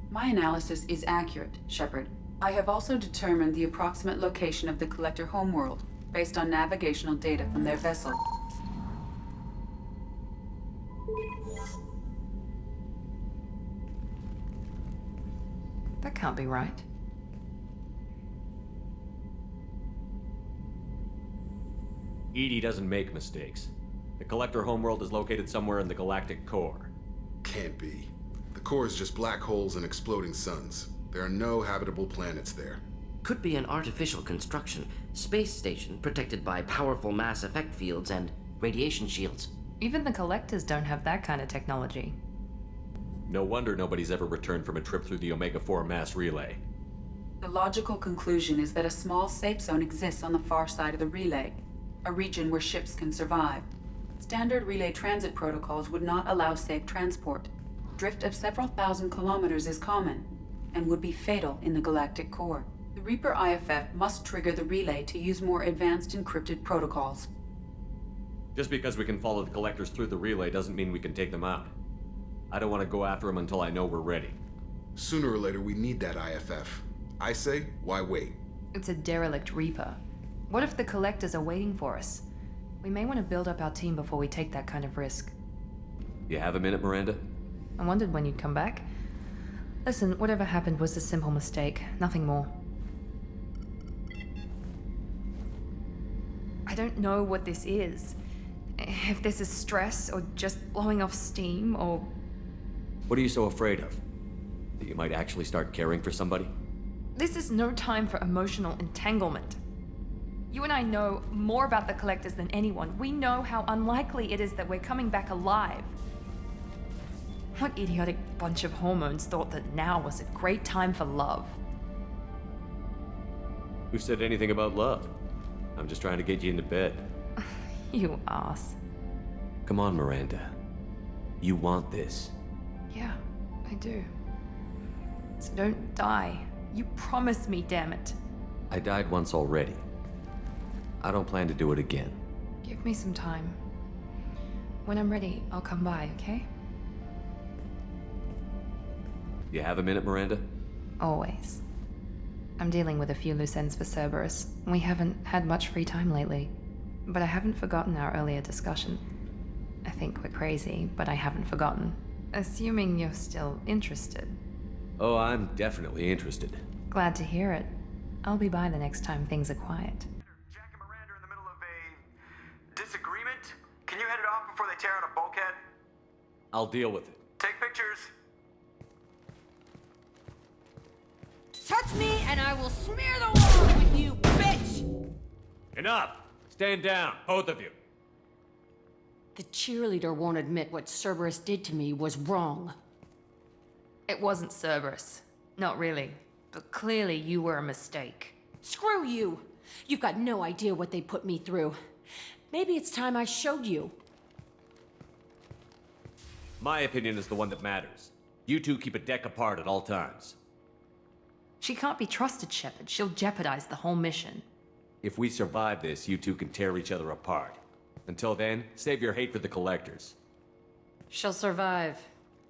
Speaker 9: My analysis is accurate, Shepard. I have also determined the approximate location of the collector homeworld, based on navigational data from their vessel.
Speaker 1: That can't be right.
Speaker 5: Edie doesn't make mistakes. The collector homeworld is located somewhere in the galactic core.
Speaker 4: Can't be. The core is just black holes and exploding suns. There are no habitable planets there.
Speaker 19: Could be an artificial construction, space station protected by powerful mass effect fields and radiation shields.
Speaker 1: Even the Collectors don't have that kind of technology.
Speaker 5: No wonder nobody's ever returned from a trip through the Omega-4 mass relay.
Speaker 9: The logical conclusion is that a small safe zone exists on the far side of the relay, a region where ships can survive. Standard relay transit protocols would not allow safe transport. Drift of several thousand kilometers is common, and would be fatal in the galactic core. The Reaper IFF must trigger the relay to use more advanced encrypted protocols.
Speaker 5: Just because we can follow the Collectors through the relay doesn't mean we can take them out. I don't want to go after them until I know we're ready.
Speaker 4: Sooner or later, we need that IFF. I say, why wait?
Speaker 1: It's a derelict Reaper. What if the Collectors are waiting for us? We may want to build up our team before we take that kind of risk.
Speaker 5: You have a minute, Miranda?
Speaker 1: I wondered when you'd come back. Listen, whatever happened was a simple mistake, nothing more. I don't know what this is. If this is stress, or just blowing off steam, or...
Speaker 5: What are you so afraid of? That you might actually start caring for somebody?
Speaker 1: This is no time for emotional entanglement. You and I know more about the Collectors than anyone. We know how unlikely it is that we're coming back alive. What idiotic bunch of hormones thought that now was a great time for love?
Speaker 5: Who said anything about love? I'm just trying to get you into bed.
Speaker 1: You ass.
Speaker 5: Come on, Miranda. You want this.
Speaker 1: Yeah, I do. So don't die. You promised me, damn it.
Speaker 5: I died once already. I don't plan to do it again.
Speaker 1: Give me some time. When I'm ready, I'll come by, okay?
Speaker 5: You have a minute, Miranda?
Speaker 1: Always. I'm dealing with a few loose ends for Cerberus. We haven't had much free time lately. But I haven't forgotten our earlier discussion. I think we're crazy, but I haven't forgotten. Assuming you're still interested.
Speaker 5: Oh, I'm definitely interested.
Speaker 1: Glad to hear it. I'll be by the next time things are quiet.
Speaker 10: Jack and Miranda are in the middle of a disagreement. Can you head it off before they tear out a bulkhead?
Speaker 5: I'll deal with it.
Speaker 10: Take pictures.
Speaker 11: Touch me and I will smear the walls with you, bitch!
Speaker 5: Enough! Stand down, both of you.
Speaker 11: The cheerleader won't admit what Cerberus did to me was wrong.
Speaker 1: It wasn't Cerberus. Not really. But clearly you were a mistake.
Speaker 11: Screw you! You've got no idea what they put me through. Maybe it's time I showed you.
Speaker 5: My opinion is the one that matters. You two keep a deck apart at all times.
Speaker 1: She can't be trusted, Shepard. She'll jeopardize the whole mission.
Speaker 5: If we survive this, you two can tear each other apart. Until then, save your hate for the Collectors.
Speaker 11: She'll survive.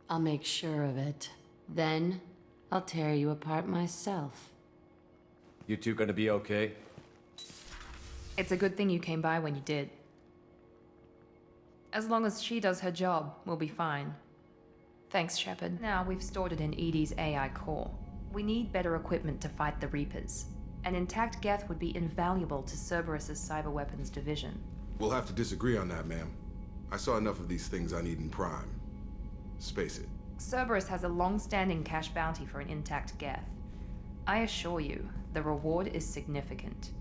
Speaker 11: I'll make sure of it. Then, I'll tear you apart myself.
Speaker 5: You two gonna be okay?
Speaker 1: It's a good thing you came by when you did. As long as she does her job, we'll be fine. Thanks, Shepard. Now we've stored it in Edie's AI core. We need better equipment to fight the Reapers. An intact Geth would be invaluable to Cerberus's cyber weapons division.
Speaker 4: We'll have to disagree on that, ma'am. I saw enough of these things I need in Prime. Space it.
Speaker 1: Cerberus has a long-standing cash bounty for an intact Geth. I assure you, the reward is significant.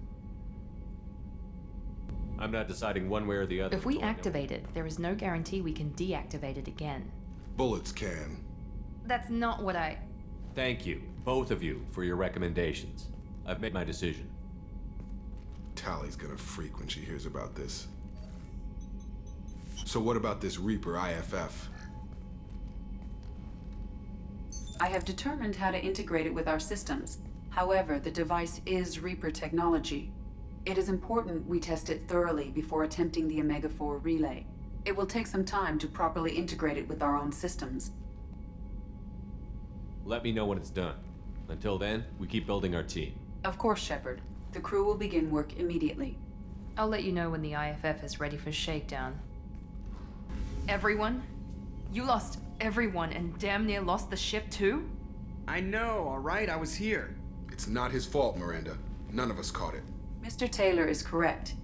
Speaker 5: I'm not deciding one way or the other.
Speaker 1: If we activate it, there is no guarantee we can deactivate it again.
Speaker 4: Bullets can.
Speaker 1: That's not what I...
Speaker 5: Thank you, both of you, for your recommendations. I've made my decision.
Speaker 4: Tally's gonna freak when she hears about this. So what about this Reaper IFF?
Speaker 9: I have determined how to integrate it with our systems. However, the device is Reaper technology. It is important we test it thoroughly before attempting the Omega-4 relay. It will take some time to properly integrate it with our own systems.
Speaker 5: Let me know when it's done. Until then, we keep building our team.
Speaker 9: Of course, Shepard. The crew will begin work immediately.
Speaker 1: I'll let you know when the IFF is ready for shakedown. Everyone? You lost everyone and damn near lost the ship too?
Speaker 10: I know, alright? I was here.
Speaker 4: It's not his fault, Miranda. None of us caught it.
Speaker 9: Mr. Taylor is correct.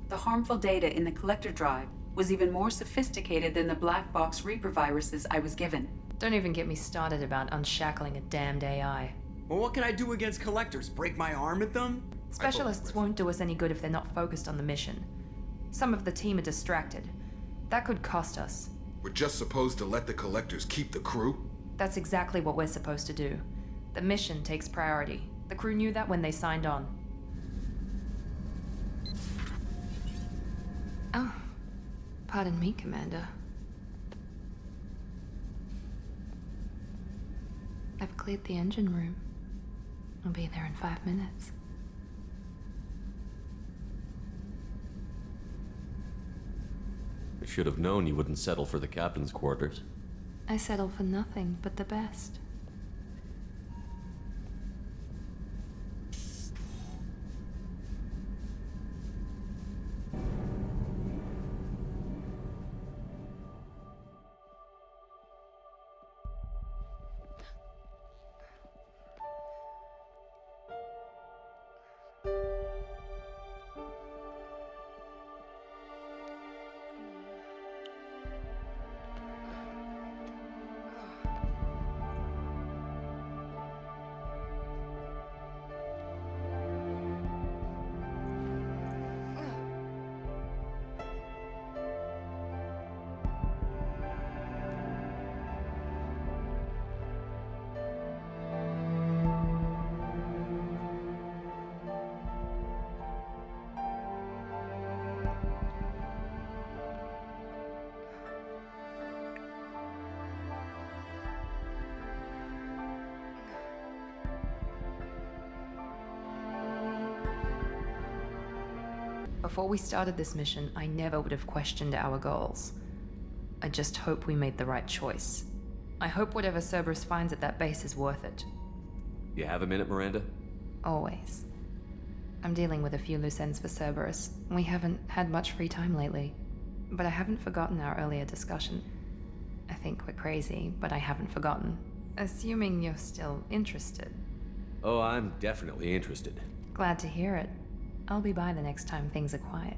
Speaker 9: The harmful data in the collector drive was even more sophisticated than the black box Reaper viruses I was given.
Speaker 1: Don't even get me started about unshackling a damned AI.
Speaker 10: Well, what can I do against collectors? Break my arm at them?
Speaker 1: Specialists won't do us any good if they're not focused on the mission. Some of the team are distracted. That could cost us.
Speaker 4: We're just supposed to let the collectors keep the crew?
Speaker 1: That's exactly what we're supposed to do. The mission takes priority. The crew knew that when they signed on. Oh. Pardon me, Commander. I've cleared the engine room. I'll be there in 5 minutes.
Speaker 5: I should have known you wouldn't settle for the captain's quarters.
Speaker 1: I settle for nothing but the best. Before we started this mission, I never would have questioned our goals. I just hope we made the right choice. I hope whatever Cerberus finds at that base is worth it.
Speaker 5: You have a minute, Miranda?
Speaker 1: Always. I'm dealing with a few loose ends for Cerberus. We haven't had much free time lately. But I haven't forgotten our earlier discussion. I think we're crazy, but I haven't forgotten. Assuming you're still interested.
Speaker 5: Oh, I'm definitely interested.
Speaker 1: Glad to hear it. I'll be by the next time things are quiet.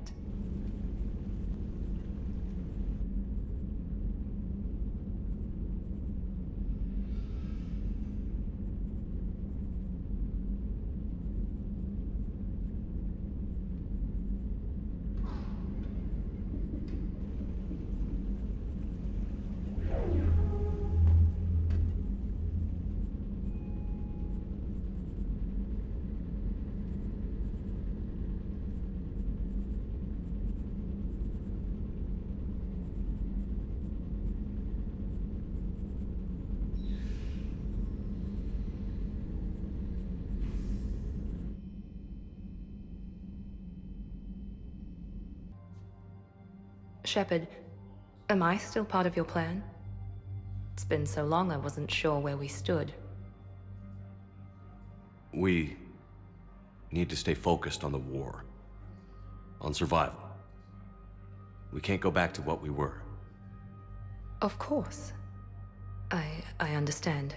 Speaker 1: Shepard, am I still part of your plan? It's been so long I wasn't sure where we stood.
Speaker 5: We need to stay focused on the war. On survival. We can't go back to what we were.
Speaker 1: Of course. I understand.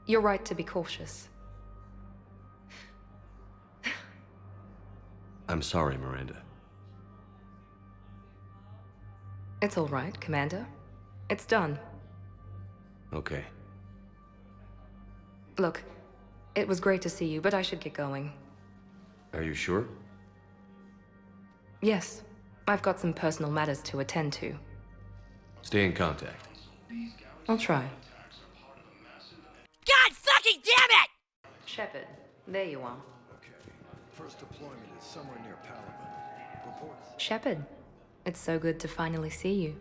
Speaker 1: You're right to be cautious.
Speaker 5: I'm sorry, Miranda.
Speaker 1: It's all right, Commander. It's done.
Speaker 5: Okay.
Speaker 1: Look, it was great to see you, but I should get going.
Speaker 5: Are you sure?
Speaker 1: Yes. I've got some personal matters to attend to.
Speaker 5: Stay in contact.
Speaker 1: I'll try.
Speaker 13: God fucking damn it!
Speaker 1: Shepard, there you are.
Speaker 15: Okay. First deployment is somewhere near Palaven. Reports.
Speaker 1: Shepard, it's so good to finally see you.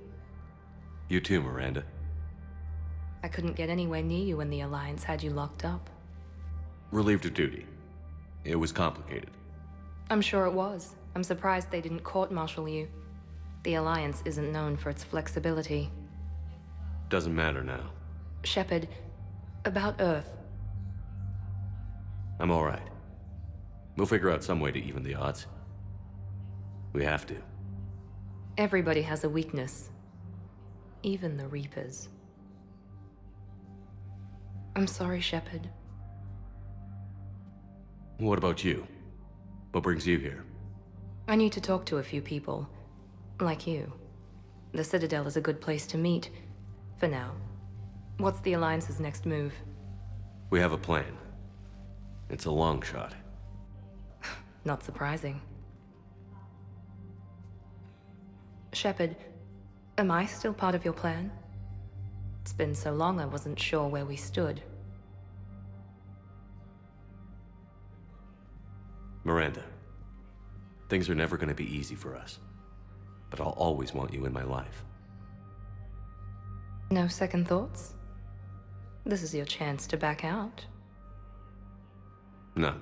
Speaker 5: You too, Miranda.
Speaker 1: I couldn't get anywhere near you when the Alliance had you locked up.
Speaker 5: Relieved of duty. It was complicated.
Speaker 1: I'm sure it was. I'm surprised they didn't court-martial you. The Alliance isn't known for its flexibility.
Speaker 5: Doesn't matter now.
Speaker 1: Shepard, about Earth.
Speaker 5: I'm all right. We'll figure out some way to even the odds. We have to.
Speaker 1: Everybody has a weakness. Even the Reapers. I'm sorry, Shepard.
Speaker 5: What about you? What brings you here?
Speaker 1: I need to talk to a few people. Like you. The Citadel is a good place to meet. For now. What's the Alliance's next move?
Speaker 5: We have a plan. It's a long shot.
Speaker 1: Not surprising. Shepard, Am I still part of your plan? It's been so long I wasn't sure where we stood.
Speaker 5: Miranda, things are never going to be easy for us. But I'll always want you in my life.
Speaker 1: No second thoughts? This is your chance to back out.
Speaker 5: None.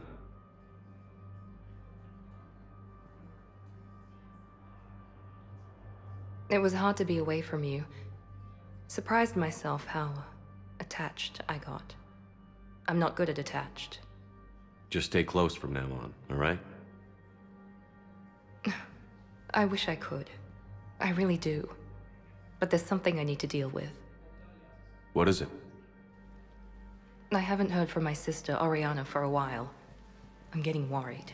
Speaker 1: It was hard to be away from you. Surprised myself how attached I got. I'm not good at attached.
Speaker 5: Just stay close from now on, all right?
Speaker 1: I wish I could. I really do. But there's something I need to deal with.
Speaker 5: What is it?
Speaker 1: I haven't heard from my sister, Oriana, for a while. I'm getting worried.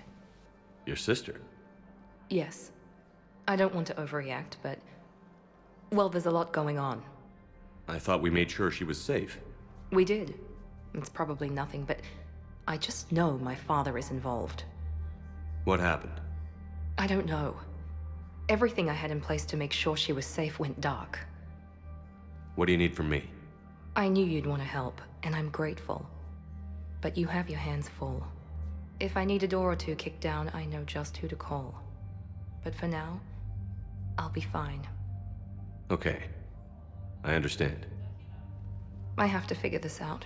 Speaker 5: Your sister?
Speaker 1: Yes. I don't want to overreact, but... well, there's a lot going on.
Speaker 5: I thought we made sure she was safe.
Speaker 1: We did. It's probably nothing, but I just know my father is involved.
Speaker 5: What happened?
Speaker 1: I don't know. Everything I had in place to make sure she was safe went dark.
Speaker 5: What do you need from me?
Speaker 1: I knew you'd want to help, and I'm grateful. But you have your hands full. If I need a door or two kicked down, I know just who to call. But for now, I'll be fine.
Speaker 5: Okay. I understand.
Speaker 1: I have to figure this out.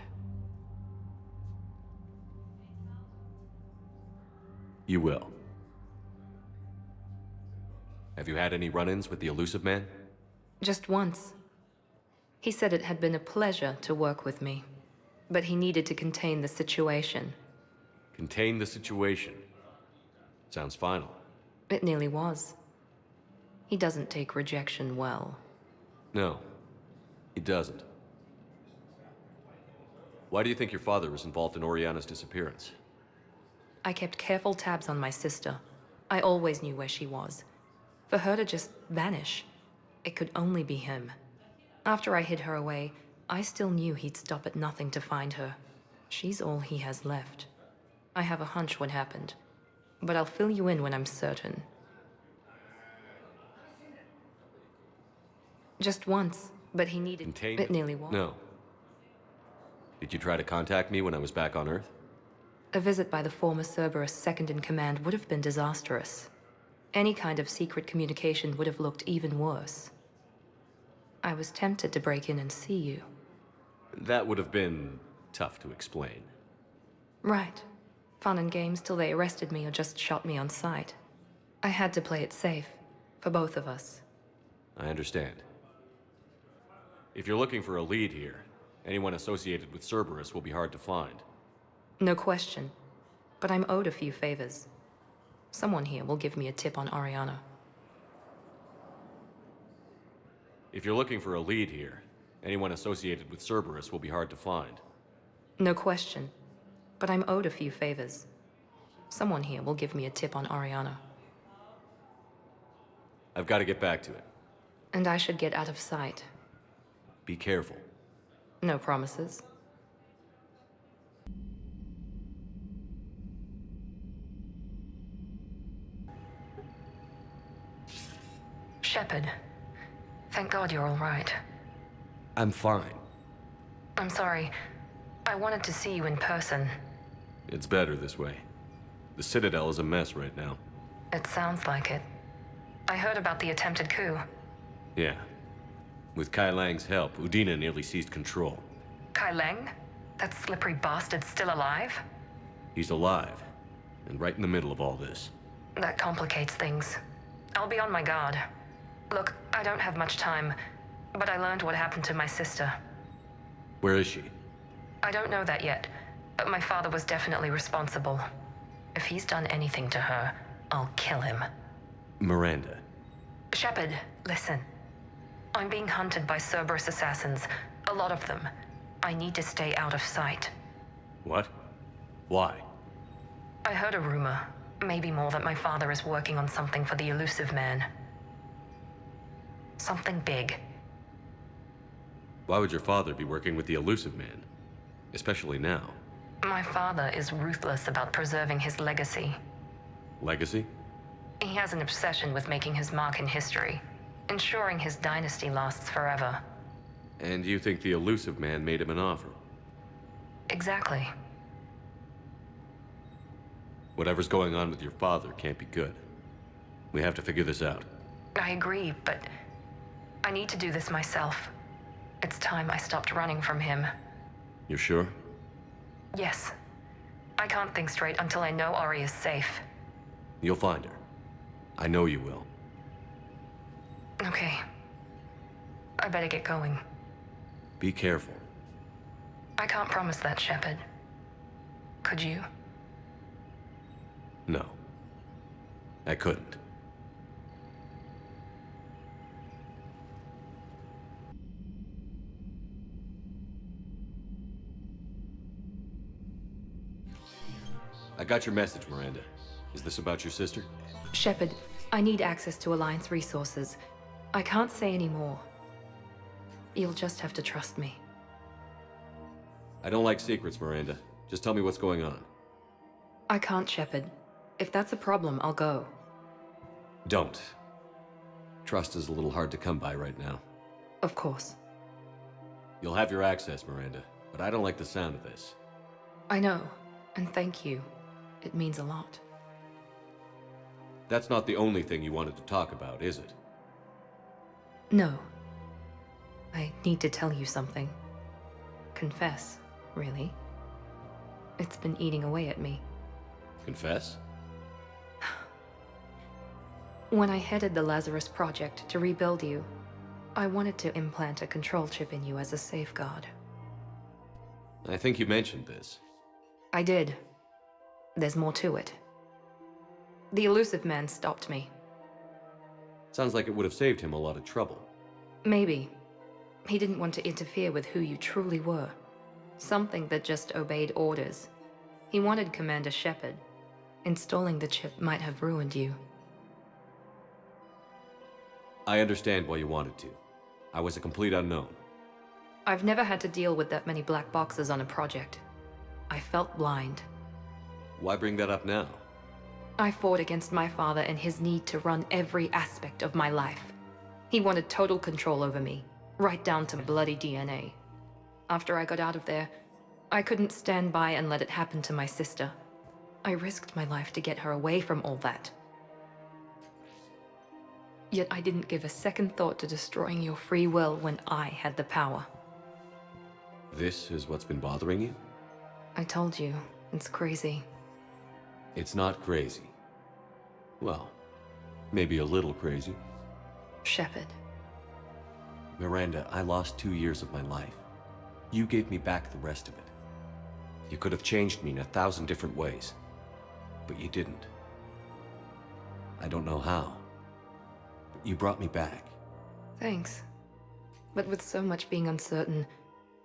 Speaker 5: You will. Have you had any run-ins with the elusive man?
Speaker 1: Just once. He said it had been a pleasure to work with me, but he needed to contain the situation.
Speaker 5: Contain the situation. Sounds final.
Speaker 1: It nearly was. He doesn't take rejection well.
Speaker 5: No, he doesn't. Why do you think your father was involved in Oriana's disappearance?
Speaker 1: I kept careful tabs on my sister. I always knew where she was. For her to just vanish, it could only be him. After I hid her away, I still knew he'd stop at nothing to find her. She's all he has left. I have a hunch what happened, but I'll fill you in when I'm certain. Just once, but he needed...
Speaker 5: Contained?
Speaker 1: It nearly was.
Speaker 5: No. Did you try to contact me when I was back on Earth?
Speaker 1: A visit by the former Cerberus second-in-command would have been disastrous. Any kind of secret communication would have looked even worse. I was tempted to break in and see you.
Speaker 5: That would have been tough to explain.
Speaker 1: Right. Fun and games till they arrested me or just shot me on sight. I had to play it safe, for both of us.
Speaker 5: I understand. If you're looking for a lead here, anyone associated with Cerberus will be hard to find.
Speaker 1: No question. But I'm owed a few favors. Someone here will give me a tip on Oriana.
Speaker 5: If you're looking for a lead here, anyone associated with Cerberus will be hard to find.
Speaker 1: No question. But I'm owed a few favors. Someone here will give me a tip on Oriana.
Speaker 5: I've got to get back to it.
Speaker 1: And I should get out of sight.
Speaker 5: Be careful.
Speaker 1: No promises. Shepard. Thank God you're all right.
Speaker 5: I'm fine.
Speaker 1: I'm sorry. I wanted to see you in person.
Speaker 5: It's better this way. The Citadel is a mess right now.
Speaker 1: It sounds like it. I heard about the attempted coup.
Speaker 5: Yeah. With Kai Lang's help, Udina nearly seized control.
Speaker 1: Kai Lang? That slippery bastard's still alive?
Speaker 5: He's alive, and right in the middle of all this.
Speaker 1: That complicates things. I'll be on my guard. Look, I don't have much time, but I learned what happened to my sister.
Speaker 5: Where is she?
Speaker 1: I don't know that yet, but my father was definitely responsible. If he's done anything to her, I'll kill him.
Speaker 5: Miranda.
Speaker 1: Shepard, listen. I'm being hunted by Cerberus assassins. A lot of them. I need to stay out of sight.
Speaker 5: What? Why?
Speaker 1: I heard a rumor, maybe more, that my father is working on something for the elusive man. Something big.
Speaker 5: Why would your father be working with the elusive man? Especially now.
Speaker 1: My father is ruthless about preserving his legacy.
Speaker 5: Legacy?
Speaker 1: He has an obsession with making his mark in history.
Speaker 3: ensuring his dynasty lasts forever.
Speaker 5: And you think the elusive man made him an offer?
Speaker 3: Exactly.
Speaker 5: Whatever's going on with your father can't be good. We have to figure this out.
Speaker 3: I agree, but I need to do this myself. It's time I stopped running from him.
Speaker 5: You're sure?
Speaker 3: Yes. I can't think straight until I know Ori is safe.
Speaker 5: You'll find her. I know you will.
Speaker 3: Okay. I better get going.
Speaker 5: Be careful.
Speaker 3: I can't promise that, Shepard. Could you?
Speaker 5: No. I couldn't. I got your message, Miranda. Is this about your sister?
Speaker 1: Shepard, I need access to Alliance resources. I can't say any more. You'll just have to trust me.
Speaker 5: I don't like secrets, Miranda. Just tell me what's going on.
Speaker 1: I can't, Shepard. If that's a problem, I'll go.
Speaker 5: Don't. Trust is a little hard to come by right now.
Speaker 1: Of course.
Speaker 5: You'll have your access, Miranda, but I don't like the sound of this.
Speaker 1: I know, and thank you. It means a lot.
Speaker 5: That's not the only thing you wanted to talk about, is it?
Speaker 1: No. I need to tell you something. Confess, really. It's been eating away at me.
Speaker 5: Confess?
Speaker 1: When I headed the Lazarus Project to rebuild you, I wanted to implant a control chip in you as a safeguard.
Speaker 5: I think you mentioned this.
Speaker 1: I did. There's more to it. The elusive man stopped me.
Speaker 5: Sounds like it would have saved him a lot of trouble.
Speaker 1: Maybe. He didn't want to interfere with who you truly were. Something that just obeyed orders. He wanted Commander Shepard. Installing the chip might have ruined you.
Speaker 5: I understand why you wanted to. I was a complete unknown.
Speaker 1: I've never had to deal with that many black boxes on a project. I felt blind.
Speaker 5: Why bring that up now?
Speaker 1: I fought against my father and his need to run every aspect of my life. He wanted total control over me, right down to bloody DNA. After I got out of there, I couldn't stand by and let it happen to my sister. I risked my life to get her away from all that. Yet I didn't give a second thought to destroying your free will when I had the power.
Speaker 5: This is what's been bothering you?
Speaker 1: I told you, it's crazy.
Speaker 5: It's not crazy. Well, maybe a little crazy.
Speaker 1: Shepard.
Speaker 5: Miranda, I lost 2 years of my life. You gave me back the rest of it. You could have changed me in 1,000 different ways, but you didn't. I don't know how, but you brought me back.
Speaker 1: Thanks. But with so much being uncertain,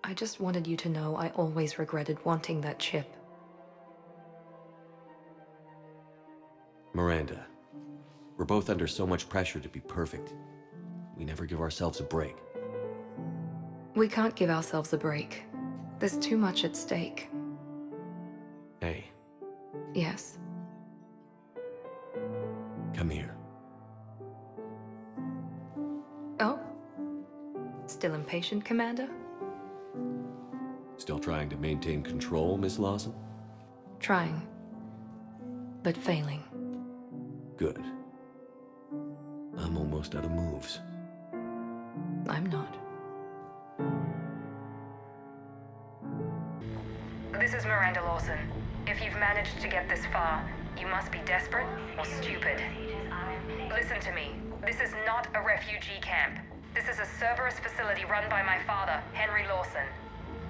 Speaker 1: I just wanted you to know I always regretted wanting that chip.
Speaker 5: Miranda, we're both under so much pressure to be perfect. We never give ourselves a break.
Speaker 1: We can't give ourselves a break. There's too much at stake.
Speaker 5: Hey.
Speaker 1: Yes.
Speaker 5: Come here.
Speaker 1: Oh? Still impatient, Commander?
Speaker 5: Still trying to maintain control, Miss Lawson?
Speaker 1: Trying. But failing.
Speaker 5: Good. I'm almost out of moves.
Speaker 1: I'm not.
Speaker 3: This is Miranda Lawson. If you've managed to get this far, you must be desperate or stupid. Listen to me. This is not a refugee camp. This is a Cerberus facility run by my father, Henry Lawson.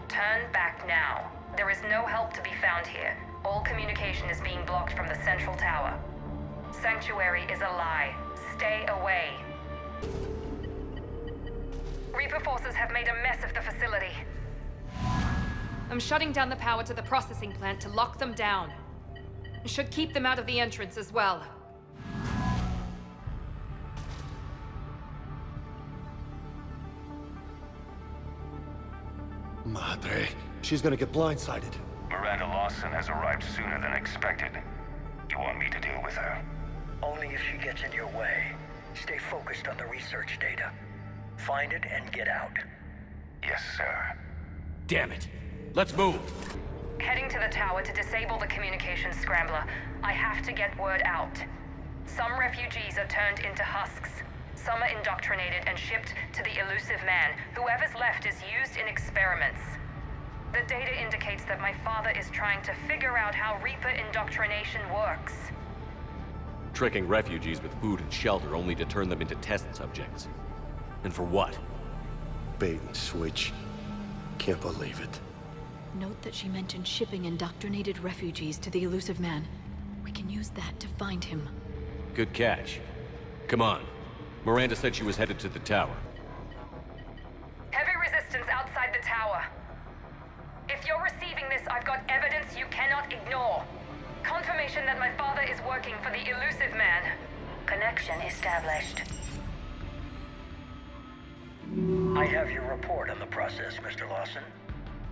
Speaker 3: Turn back now. There is no help to be found here. All communication is being blocked from the central tower. Sanctuary is a lie. Stay away. Reaper forces have made a mess of the facility.
Speaker 1: I'm shutting down the power to the processing plant to lock them down. Should keep them out of the entrance as well.
Speaker 20: Madre, she's gonna get blindsided.
Speaker 21: Miranda Lawson has arrived sooner than expected. You want me to deal with her?
Speaker 22: Only if she gets in your way.
Speaker 2: stay focused on the research data. Find it and get out.
Speaker 21: Yes, sir.
Speaker 5: Damn it. Let's move.
Speaker 3: Heading to the tower to disable the communications scrambler. I have to get word out. Some refugees are turned into husks. Some are indoctrinated and shipped to the elusive man. Whoever's left is used in experiments. The data indicates that my father is trying to figure out how Reaper indoctrination works.
Speaker 5: Tricking refugees with food and shelter only to turn them into test subjects. And for what?
Speaker 20: Bait and switch. Can't believe it.
Speaker 13: Note that she mentioned shipping indoctrinated refugees to the elusive man. We can use that to find him.
Speaker 5: Good catch. Come on. Miranda said she was headed to the tower.
Speaker 3: Heavy resistance outside the tower. If you're receiving this, I've got evidence you cannot ignore. Confirmation that my father is working for the elusive man. Connection established.
Speaker 2: I have your report on the process, Mr. Lawson.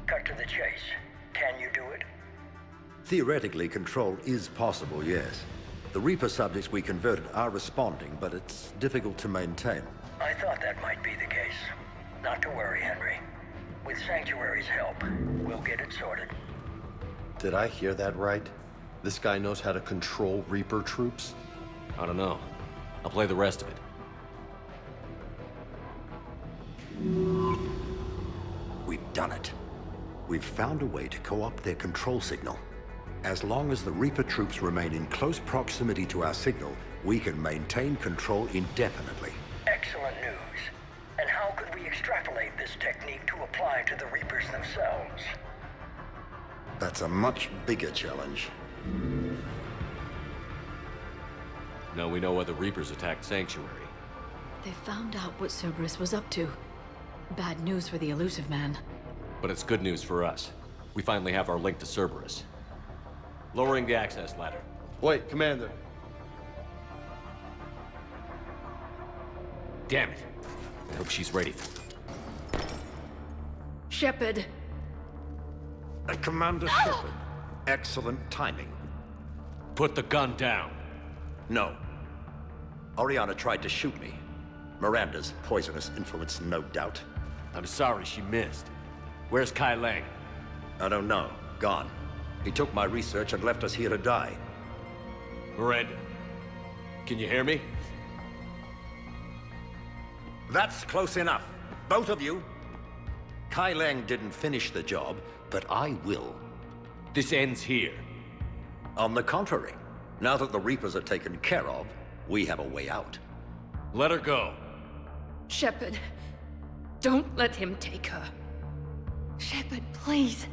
Speaker 2: Cut to the chase. Can you do it?
Speaker 22: Theoretically, control is possible, yes. The Reaper subjects we converted are responding, but it's difficult to maintain.
Speaker 2: I thought that might be the case. Not to worry, Henry. With Sanctuary's help, we'll get it sorted.
Speaker 20: Did I hear that right? This guy knows how to control Reaper troops?
Speaker 5: I don't know. I'll play the rest of it.
Speaker 22: We've done it. We've found a way to co-opt their control signal. As long as the Reaper troops remain in close proximity to our signal, we can maintain control indefinitely.
Speaker 2: Excellent news. And how could we extrapolate this technique to apply to the Reapers themselves?
Speaker 22: That's a much bigger challenge.
Speaker 5: Now we know why the Reapers attacked Sanctuary.
Speaker 13: They found out what Cerberus was up to. Bad news for the elusive man.
Speaker 5: But it's good news for us. We finally have our link to Cerberus. Lowering the access ladder.
Speaker 20: Wait, Commander.
Speaker 5: Damn it. I hope she's ready.
Speaker 13: Shepard!
Speaker 22: Commander Shepard. Excellent timing.
Speaker 5: Put the gun down.
Speaker 22: No. Oriana tried to shoot me. Miranda's poisonous influence, no doubt.
Speaker 5: I'm sorry she missed. Where's Kai Lang?
Speaker 22: I don't know. Gone. He took my research and left us here to die.
Speaker 5: Miranda, can you hear me?
Speaker 22: That's close enough. Both of you. Kai Lang didn't finish the job, but I will.
Speaker 5: This ends here.
Speaker 22: On the contrary, now that the Reapers are taken care of, we have a way out.
Speaker 5: Let her go.
Speaker 1: Shepard, don't let him take her. Shepard, please.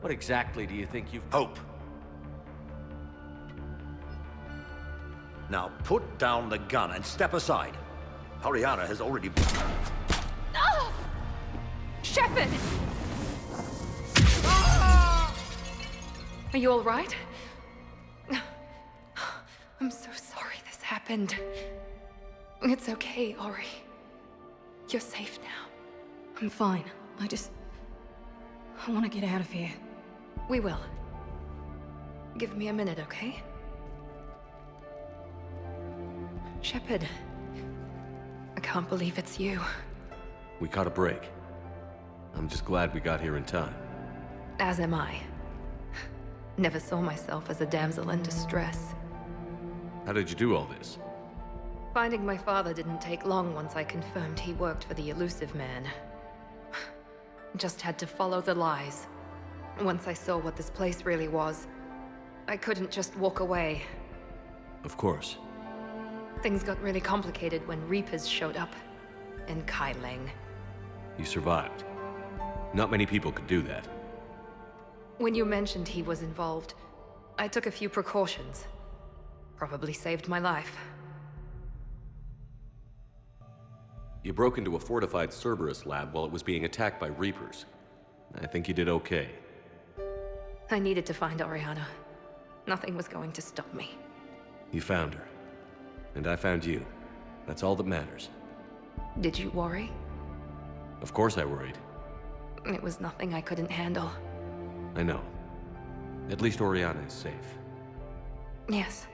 Speaker 5: What exactly do you think you've...
Speaker 22: Hope. Now put down the gun and step aside. Oriana has already...
Speaker 1: No! Shepard! Are you all right? I'm so sorry this happened. It's okay, Ori. You're safe now. I'm fine. I want to get out of here. We will. Give me a minute, okay? Shepard. I can't believe it's you.
Speaker 5: We caught a break. I'm just glad we got here in time.
Speaker 1: As am I. Never saw myself as a damsel in distress.
Speaker 5: How did you do all this?
Speaker 1: Finding my father didn't take long once I confirmed he worked for the elusive man. Just had to follow the lies. Once I saw what this place really was, I couldn't just walk away.
Speaker 5: Of course.
Speaker 1: Things got really complicated when Reapers showed up. And Kai Lang.
Speaker 5: You survived. Not many people could do that.
Speaker 1: When you mentioned he was involved, I took a few precautions. Probably saved my life.
Speaker 5: You broke into a fortified Cerberus lab while it was being attacked by Reapers. I think you did okay.
Speaker 1: I needed to find Oriana. Nothing was going to stop me.
Speaker 5: You found her. And I found you. That's all that matters.
Speaker 1: Did you worry?
Speaker 5: Of course I worried.
Speaker 1: It was nothing I couldn't handle.
Speaker 5: I know. At least Oriana is safe.
Speaker 1: Yes.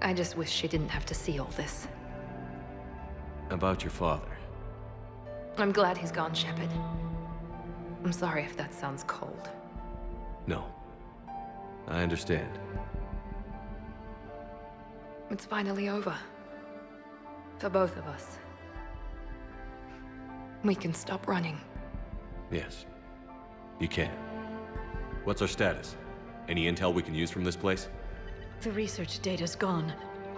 Speaker 1: I just wish she didn't have to see all this.
Speaker 5: About your father.
Speaker 1: I'm glad he's gone, Shepard. I'm sorry if that sounds cold.
Speaker 5: No. I understand.
Speaker 1: It's finally over. For both of us. We can stop running.
Speaker 5: Yes. You can. What's our status? Any intel we can use from this place?
Speaker 13: The research data's gone,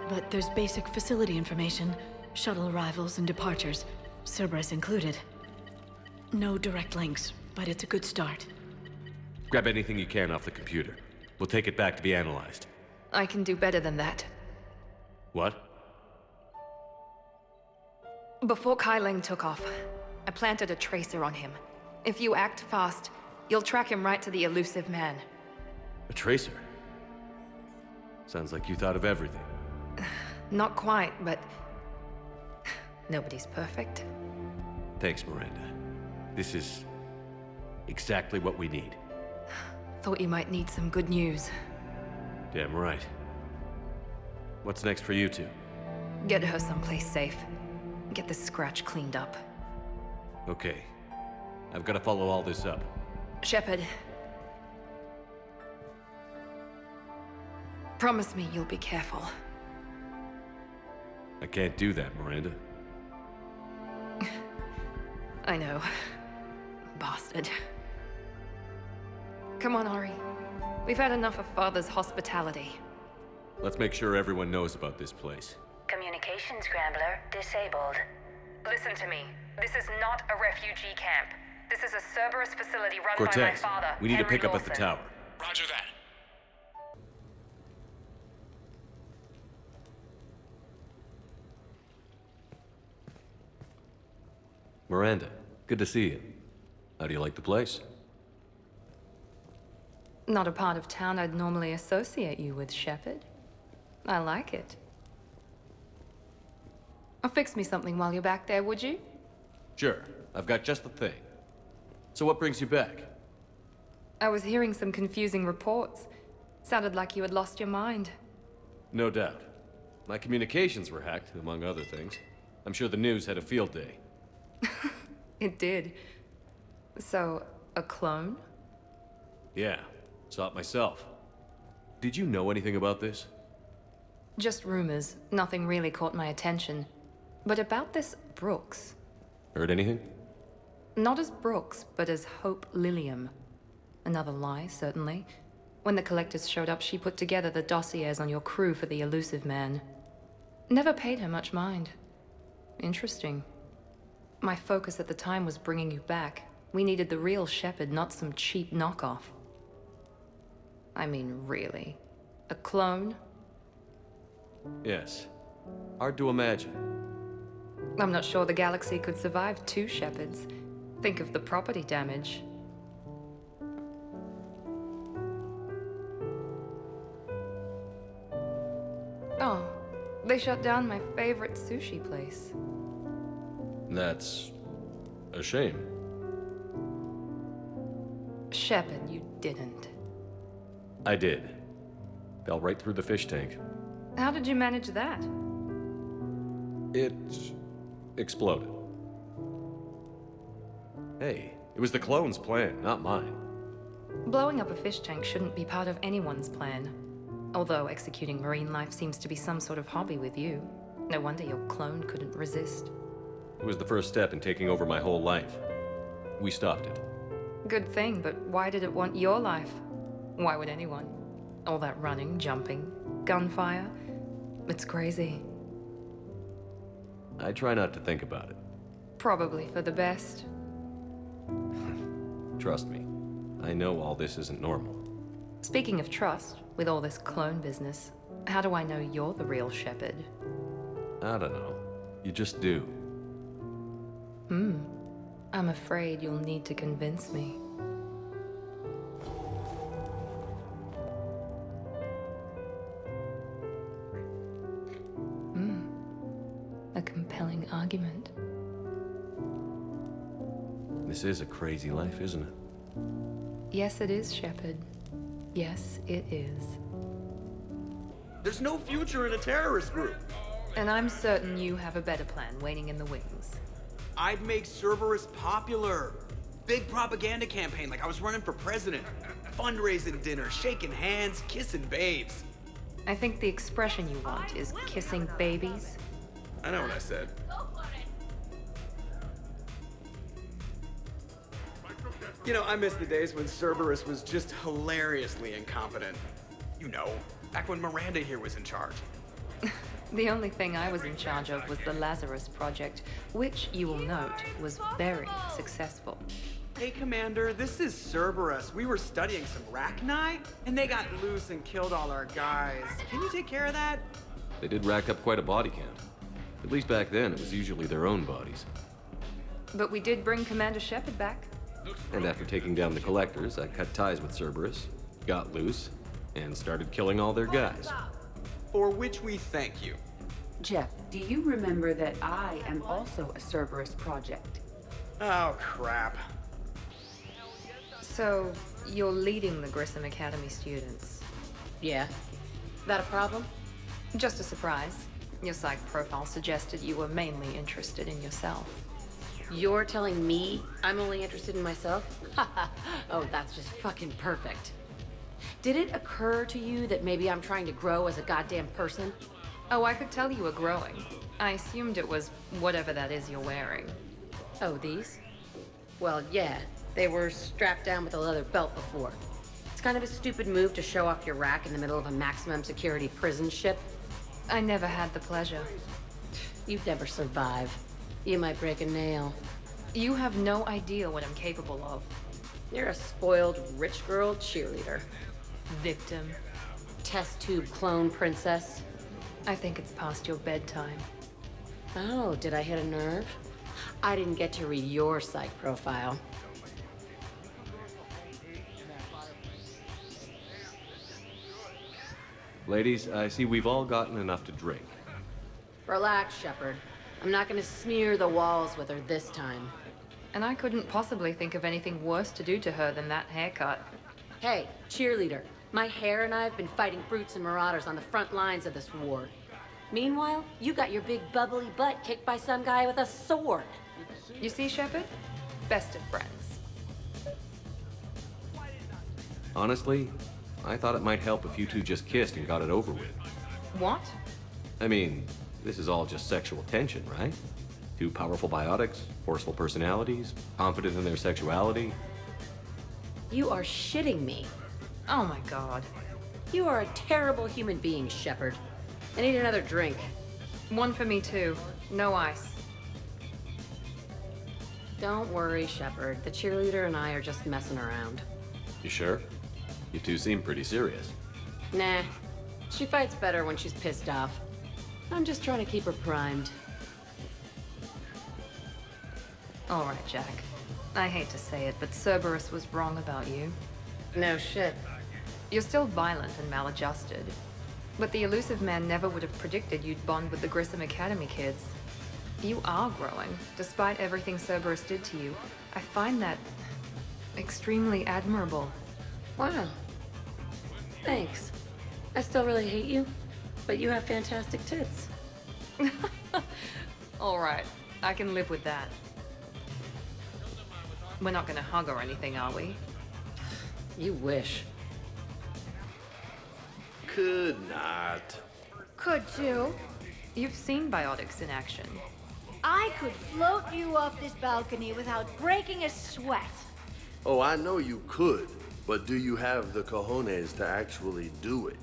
Speaker 13: but there's basic facility information. Shuttle arrivals and departures, Cerberus included. No direct links, but it's a good start.
Speaker 5: Grab anything you can off the computer. We'll take it back to be analyzed.
Speaker 1: I can do better than that.
Speaker 5: What?
Speaker 1: Before Kai Ling took off, I planted a tracer on him. If you act fast, you'll track him right to the elusive man.
Speaker 5: A tracer? Sounds like you thought of everything.
Speaker 1: Not quite, but... nobody's perfect.
Speaker 5: Thanks, Miranda. This is... exactly what we need.
Speaker 1: Thought you might need some good news.
Speaker 5: Damn right. What's next for you two?
Speaker 1: Get her someplace safe. Get the scratch cleaned up.
Speaker 5: Okay. I've got to follow all this up.
Speaker 1: Shepard. Promise me you'll be careful.
Speaker 5: I can't do that, Miranda.
Speaker 1: I know. Bastard. Come on, Ari. We've had enough of Father's hospitality.
Speaker 5: Let's make sure everyone knows about this place.
Speaker 3: Communication scrambler disabled. Listen to me. This is not a refugee camp. This is a Cerberus facility run by my
Speaker 5: Cortez,
Speaker 3: father,
Speaker 5: we need to
Speaker 3: Henry
Speaker 5: pick up at the
Speaker 3: Lawson.
Speaker 5: tower.
Speaker 7: Roger that.
Speaker 5: Miranda, good to see you. How do you like the place?
Speaker 1: Not a part of town I'd normally associate you with, Shepard. I like it. Fix me something while you're back there, would you?
Speaker 5: Sure, I've got just the thing. So what brings you back?
Speaker 1: I was hearing some confusing reports. Sounded like you had lost your mind.
Speaker 5: No doubt. My communications were hacked, among other things. I'm sure the news had a field day.
Speaker 1: It did. So, a clone?
Speaker 5: Yeah, saw it myself. Did you know anything about this?
Speaker 1: Just rumors. Nothing really caught my attention. But about this Brooks.
Speaker 5: Heard anything?
Speaker 1: Not as Brooks, but as Hope Lilium. Another lie, certainly. When the collectors showed up, she put together the dossiers on your crew for the elusive man. Never paid her much mind. Interesting. My focus at the time was bringing you back. We needed the real Shepard, not some cheap knockoff. I mean, really. A clone?
Speaker 5: Yes. Hard to imagine.
Speaker 1: I'm not sure the galaxy could survive two Shepards. Think of the property damage. Oh, they shut down my favorite sushi place.
Speaker 5: That's... a shame.
Speaker 1: Shepard, you didn't.
Speaker 5: I did. Fell right through the fish tank.
Speaker 1: How did you manage that?
Speaker 5: It... exploded. Hey, it was the clone's plan, not mine.
Speaker 1: Blowing up a fish tank shouldn't be part of anyone's plan. Although executing marine life seems to be some sort of hobby with you. No wonder your clone couldn't resist.
Speaker 5: It was the first step in taking over my whole life. We stopped it.
Speaker 1: Good thing, but why did it want your life? Why would anyone? All that running, jumping, gunfire. It's crazy.
Speaker 5: I try not to think about it.
Speaker 1: Probably for the best.
Speaker 5: Trust me, I know all this isn't normal.
Speaker 1: Speaking of trust, with all this clone business, how do I know you're the real Shepard?
Speaker 5: I don't know. You just do.
Speaker 1: I'm afraid you'll need to convince me. A compelling argument.
Speaker 5: This is a crazy life, isn't it?
Speaker 1: Yes, it is, Shepard. Yes, it is.
Speaker 7: There's no future in a terrorist group.
Speaker 1: And I'm certain you have a better plan waiting in the wings.
Speaker 7: I'd make Cerberus popular. Big propaganda campaign like I was running for president. Fundraising dinner, shaking hands, kissing babes.
Speaker 1: I think the expression you want is kissing babies.
Speaker 7: I know what I said. You know, I miss the days when Cerberus was just hilariously incompetent. You know, back when Miranda here was in charge.
Speaker 1: The only thing I was in charge of was the Lazarus Project, which, you will note, was very successful.
Speaker 7: Hey, Commander, this is Cerberus. We were studying some Rachni, and they got loose and killed all our guys. Can you take care of that?
Speaker 5: They did rack up quite a body count. At least back then, it was usually their own bodies.
Speaker 1: But we did bring Commander Shepard back.
Speaker 5: And after taking down the Collectors, I cut ties with Cerberus, got loose, and started killing all their guys.
Speaker 7: For which we thank you.
Speaker 9: Jeff, do you remember that I am also a Cerberus project?
Speaker 7: Oh, crap.
Speaker 1: So, you're leading the Grissom Academy students?
Speaker 11: Yeah. That a problem?
Speaker 1: Just a surprise. Your psych profile suggested you were mainly interested in yourself.
Speaker 11: You're telling me I'm only interested in myself? Oh, that's just fucking perfect. Did it occur to you that maybe I'm trying to grow as a goddamn person?
Speaker 1: Oh, I could tell you were growing. I assumed it was whatever that is you're wearing.
Speaker 11: Oh, these? Well, yeah. They were strapped down with a leather belt before. It's kind of a stupid move to show off your rack in the middle of a maximum security prison ship.
Speaker 1: I never had the pleasure.
Speaker 11: You'd never survive. You might break a nail.
Speaker 1: You have no idea what I'm capable of.
Speaker 11: You're a spoiled rich girl cheerleader.
Speaker 1: Victim.
Speaker 11: Test tube clone princess.
Speaker 1: I think it's past your bedtime.
Speaker 11: Oh, did I hit a nerve? I didn't get to read your psych profile.
Speaker 5: Ladies, I see we've all gotten enough to drink.
Speaker 11: Relax, Shepard. I'm not gonna smear the walls with her this time.
Speaker 1: And I couldn't possibly think of anything worse to do to her than that haircut.
Speaker 11: Hey, cheerleader. My hair and I have been fighting brutes and marauders on the front lines of this war. Meanwhile, you got your big bubbly butt kicked by some guy with a sword.
Speaker 1: You see, Shepard? Best of friends.
Speaker 5: Honestly, I thought it might help if you two just kissed and got it over with.
Speaker 1: What?
Speaker 5: I mean, this is all just sexual tension, right? Two powerful biotics, forceful personalities, confident in their sexuality.
Speaker 11: You are shitting me.
Speaker 1: Oh my god.
Speaker 11: You are a terrible human being, Shepard. I need another drink.
Speaker 1: One for me too. No ice.
Speaker 11: Don't worry, Shepard. The cheerleader and I are just messing around.
Speaker 5: You sure? You two seem pretty serious.
Speaker 11: Nah. She fights better when she's pissed off. I'm just trying to keep her primed.
Speaker 1: All right, Jack. I hate to say it, but Cerberus was wrong about you.
Speaker 11: No shit.
Speaker 1: You're still violent and maladjusted. But the elusive man never would have predicted you'd bond with the Grissom Academy kids. You are growing, despite everything Cerberus did to you. I find that extremely admirable.
Speaker 11: Wow. Thanks. I still really hate you, but you have fantastic tits.
Speaker 1: All right, I can live with that. We're not gonna hug or anything, are we?
Speaker 11: You wish.
Speaker 20: Could not.
Speaker 17: Could too.
Speaker 1: You've seen biotics in action.
Speaker 17: I could float you off this balcony without breaking a sweat.
Speaker 8: Oh, I know you could, but do you have the cojones to actually do it?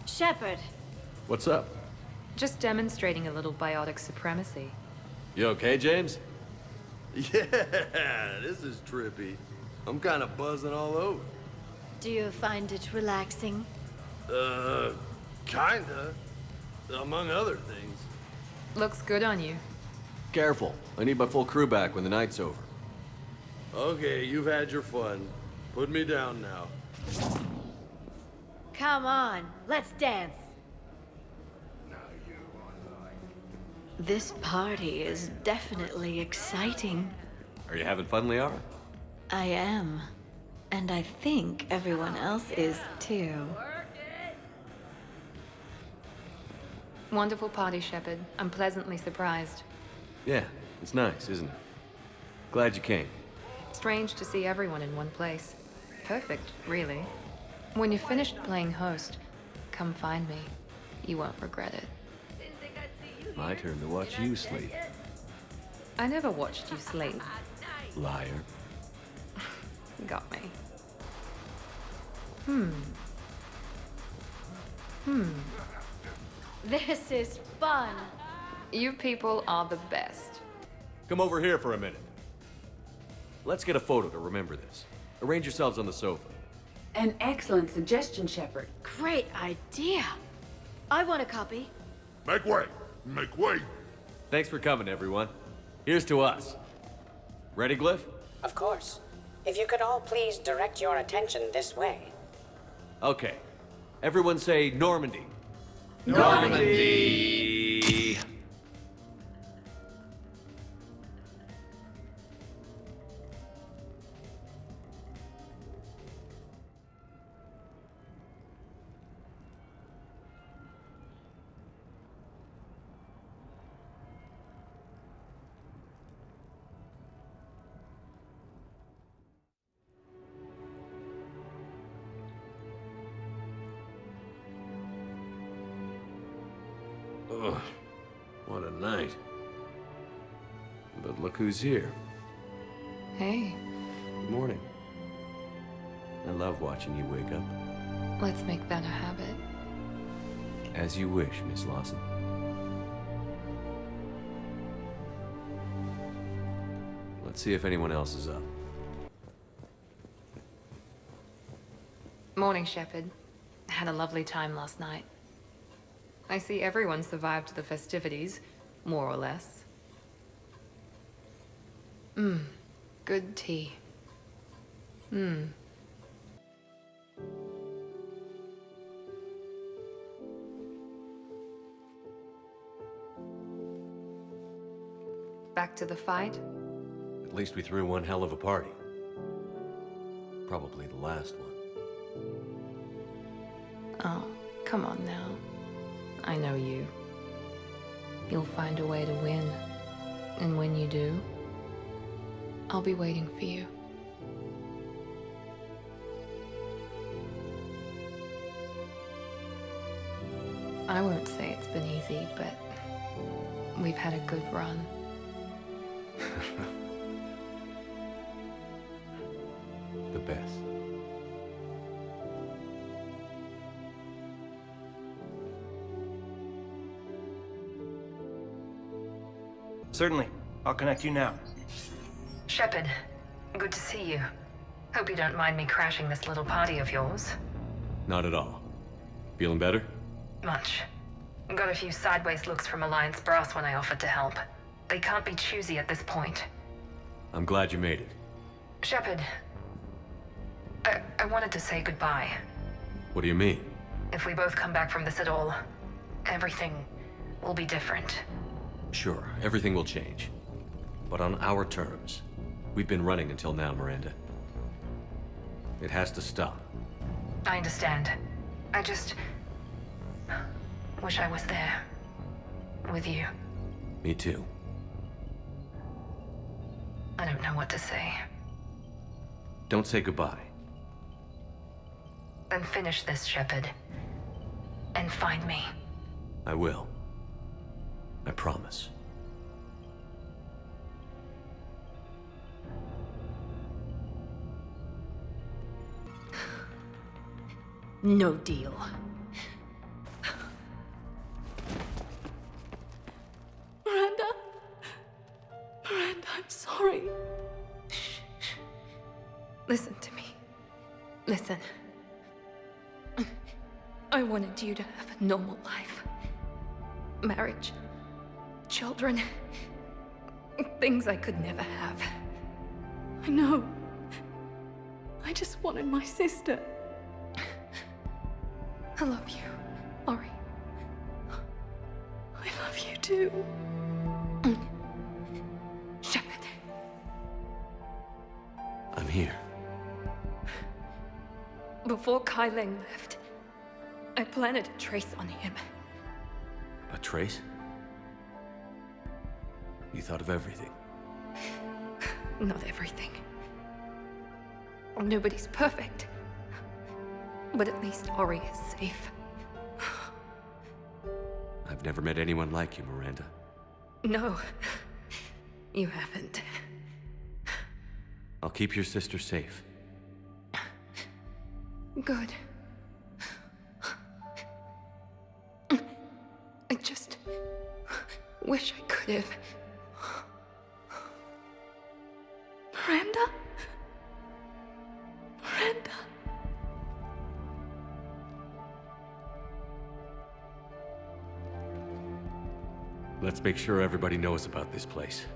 Speaker 17: Shepard.
Speaker 5: What's up?
Speaker 1: Just demonstrating a little biotic supremacy.
Speaker 5: You okay, James?
Speaker 8: Yeah, this is trippy. I'm kind of buzzing all over.
Speaker 17: Do you find it relaxing?
Speaker 8: Kinda. Among other things.
Speaker 1: Looks good on you.
Speaker 5: Careful. I need my full crew back when the night's over.
Speaker 8: Okay, you've had your fun. Put me down now.
Speaker 17: Come on, let's dance. This party is definitely exciting.
Speaker 5: Are you having fun, Liara?
Speaker 17: I am.
Speaker 13: And I think everyone else is too.
Speaker 1: Wonderful party, Shepard. I'm pleasantly surprised.
Speaker 5: Yeah, it's nice, isn't it? Glad you came.
Speaker 1: Strange to see everyone in one place. Perfect, really. When you're finished playing host, come find me. You won't regret it.
Speaker 5: My turn to watch you sleep.
Speaker 1: I never watched you sleep.
Speaker 5: Liar.
Speaker 1: Got me.
Speaker 12: This is fun.
Speaker 1: You people are the best.
Speaker 5: Come over here for a minute. Let's get a photo to remember this. Arrange yourselves on the sofa.
Speaker 9: An excellent suggestion, Shepard.
Speaker 12: Great idea. I want a copy.
Speaker 14: Make way! Make way!
Speaker 5: Thanks for coming, everyone. Here's to us. Ready, Glyph?
Speaker 23: Of course. If you could all please direct your attention this way.
Speaker 5: Okay. Everyone say Normandy.
Speaker 23: Normandy!
Speaker 5: Ugh, what a night. But look who's here.
Speaker 1: Hey,
Speaker 5: Good morning. I love watching you wake up.
Speaker 1: let's make that a habit.
Speaker 5: As you wish, Miss Lawson. Let's see if anyone else is up.
Speaker 1: Morning, Shepard. Had a lovely time last night. I see everyone survived the festivities, more or less. Good tea. Back to the fight?
Speaker 5: At least we threw one hell of a party. Probably the last one.
Speaker 1: Oh, come on now. I know you. You'll find a way to win. And when you do, I'll be waiting for you. I won't say it's been easy, but we've had a good run.
Speaker 5: The best.
Speaker 24: Certainly. I'll connect you now.
Speaker 1: Shepard, good to see you. Hope you don't mind me crashing this little party of yours.
Speaker 5: Not at all. Feeling better?
Speaker 1: Much. Got a few sideways looks from Alliance brass when I offered to help. They can't be choosy at this point.
Speaker 5: I'm glad you made it.
Speaker 1: Shepard, I wanted to say goodbye.
Speaker 5: What do you mean?
Speaker 1: If we both come back from this at all, everything will be different.
Speaker 5: Sure, everything will change. But on our terms. We've been running until now, Miranda. It has to stop.
Speaker 1: I understand. I just wish I was there. With you.
Speaker 5: Me too.
Speaker 1: I don't know what to say.
Speaker 5: Don't say goodbye.
Speaker 1: Then finish this, Shepard. And find me.
Speaker 5: I will. I promise.
Speaker 13: No deal. Miranda? Miranda, I'm sorry.
Speaker 1: Listen to me. Listen. I wanted you to have a normal life. Marriage. Children. Things I could never have.
Speaker 13: I know. I just wanted my sister.
Speaker 1: I love you, Ori.
Speaker 13: I love you too.
Speaker 1: Shepard.
Speaker 5: I'm here.
Speaker 1: Before Kai Leng left, I planted a trace on him.
Speaker 5: A trace? You thought of everything.
Speaker 1: Not everything. Nobody's perfect. But at least Ori is safe.
Speaker 5: I've never met anyone like you, Miranda.
Speaker 1: No, you haven't.
Speaker 5: I'll keep your sister safe.
Speaker 1: Good. I just wish I could have. Miranda? Miranda?
Speaker 5: Let's make sure everybody knows about this place.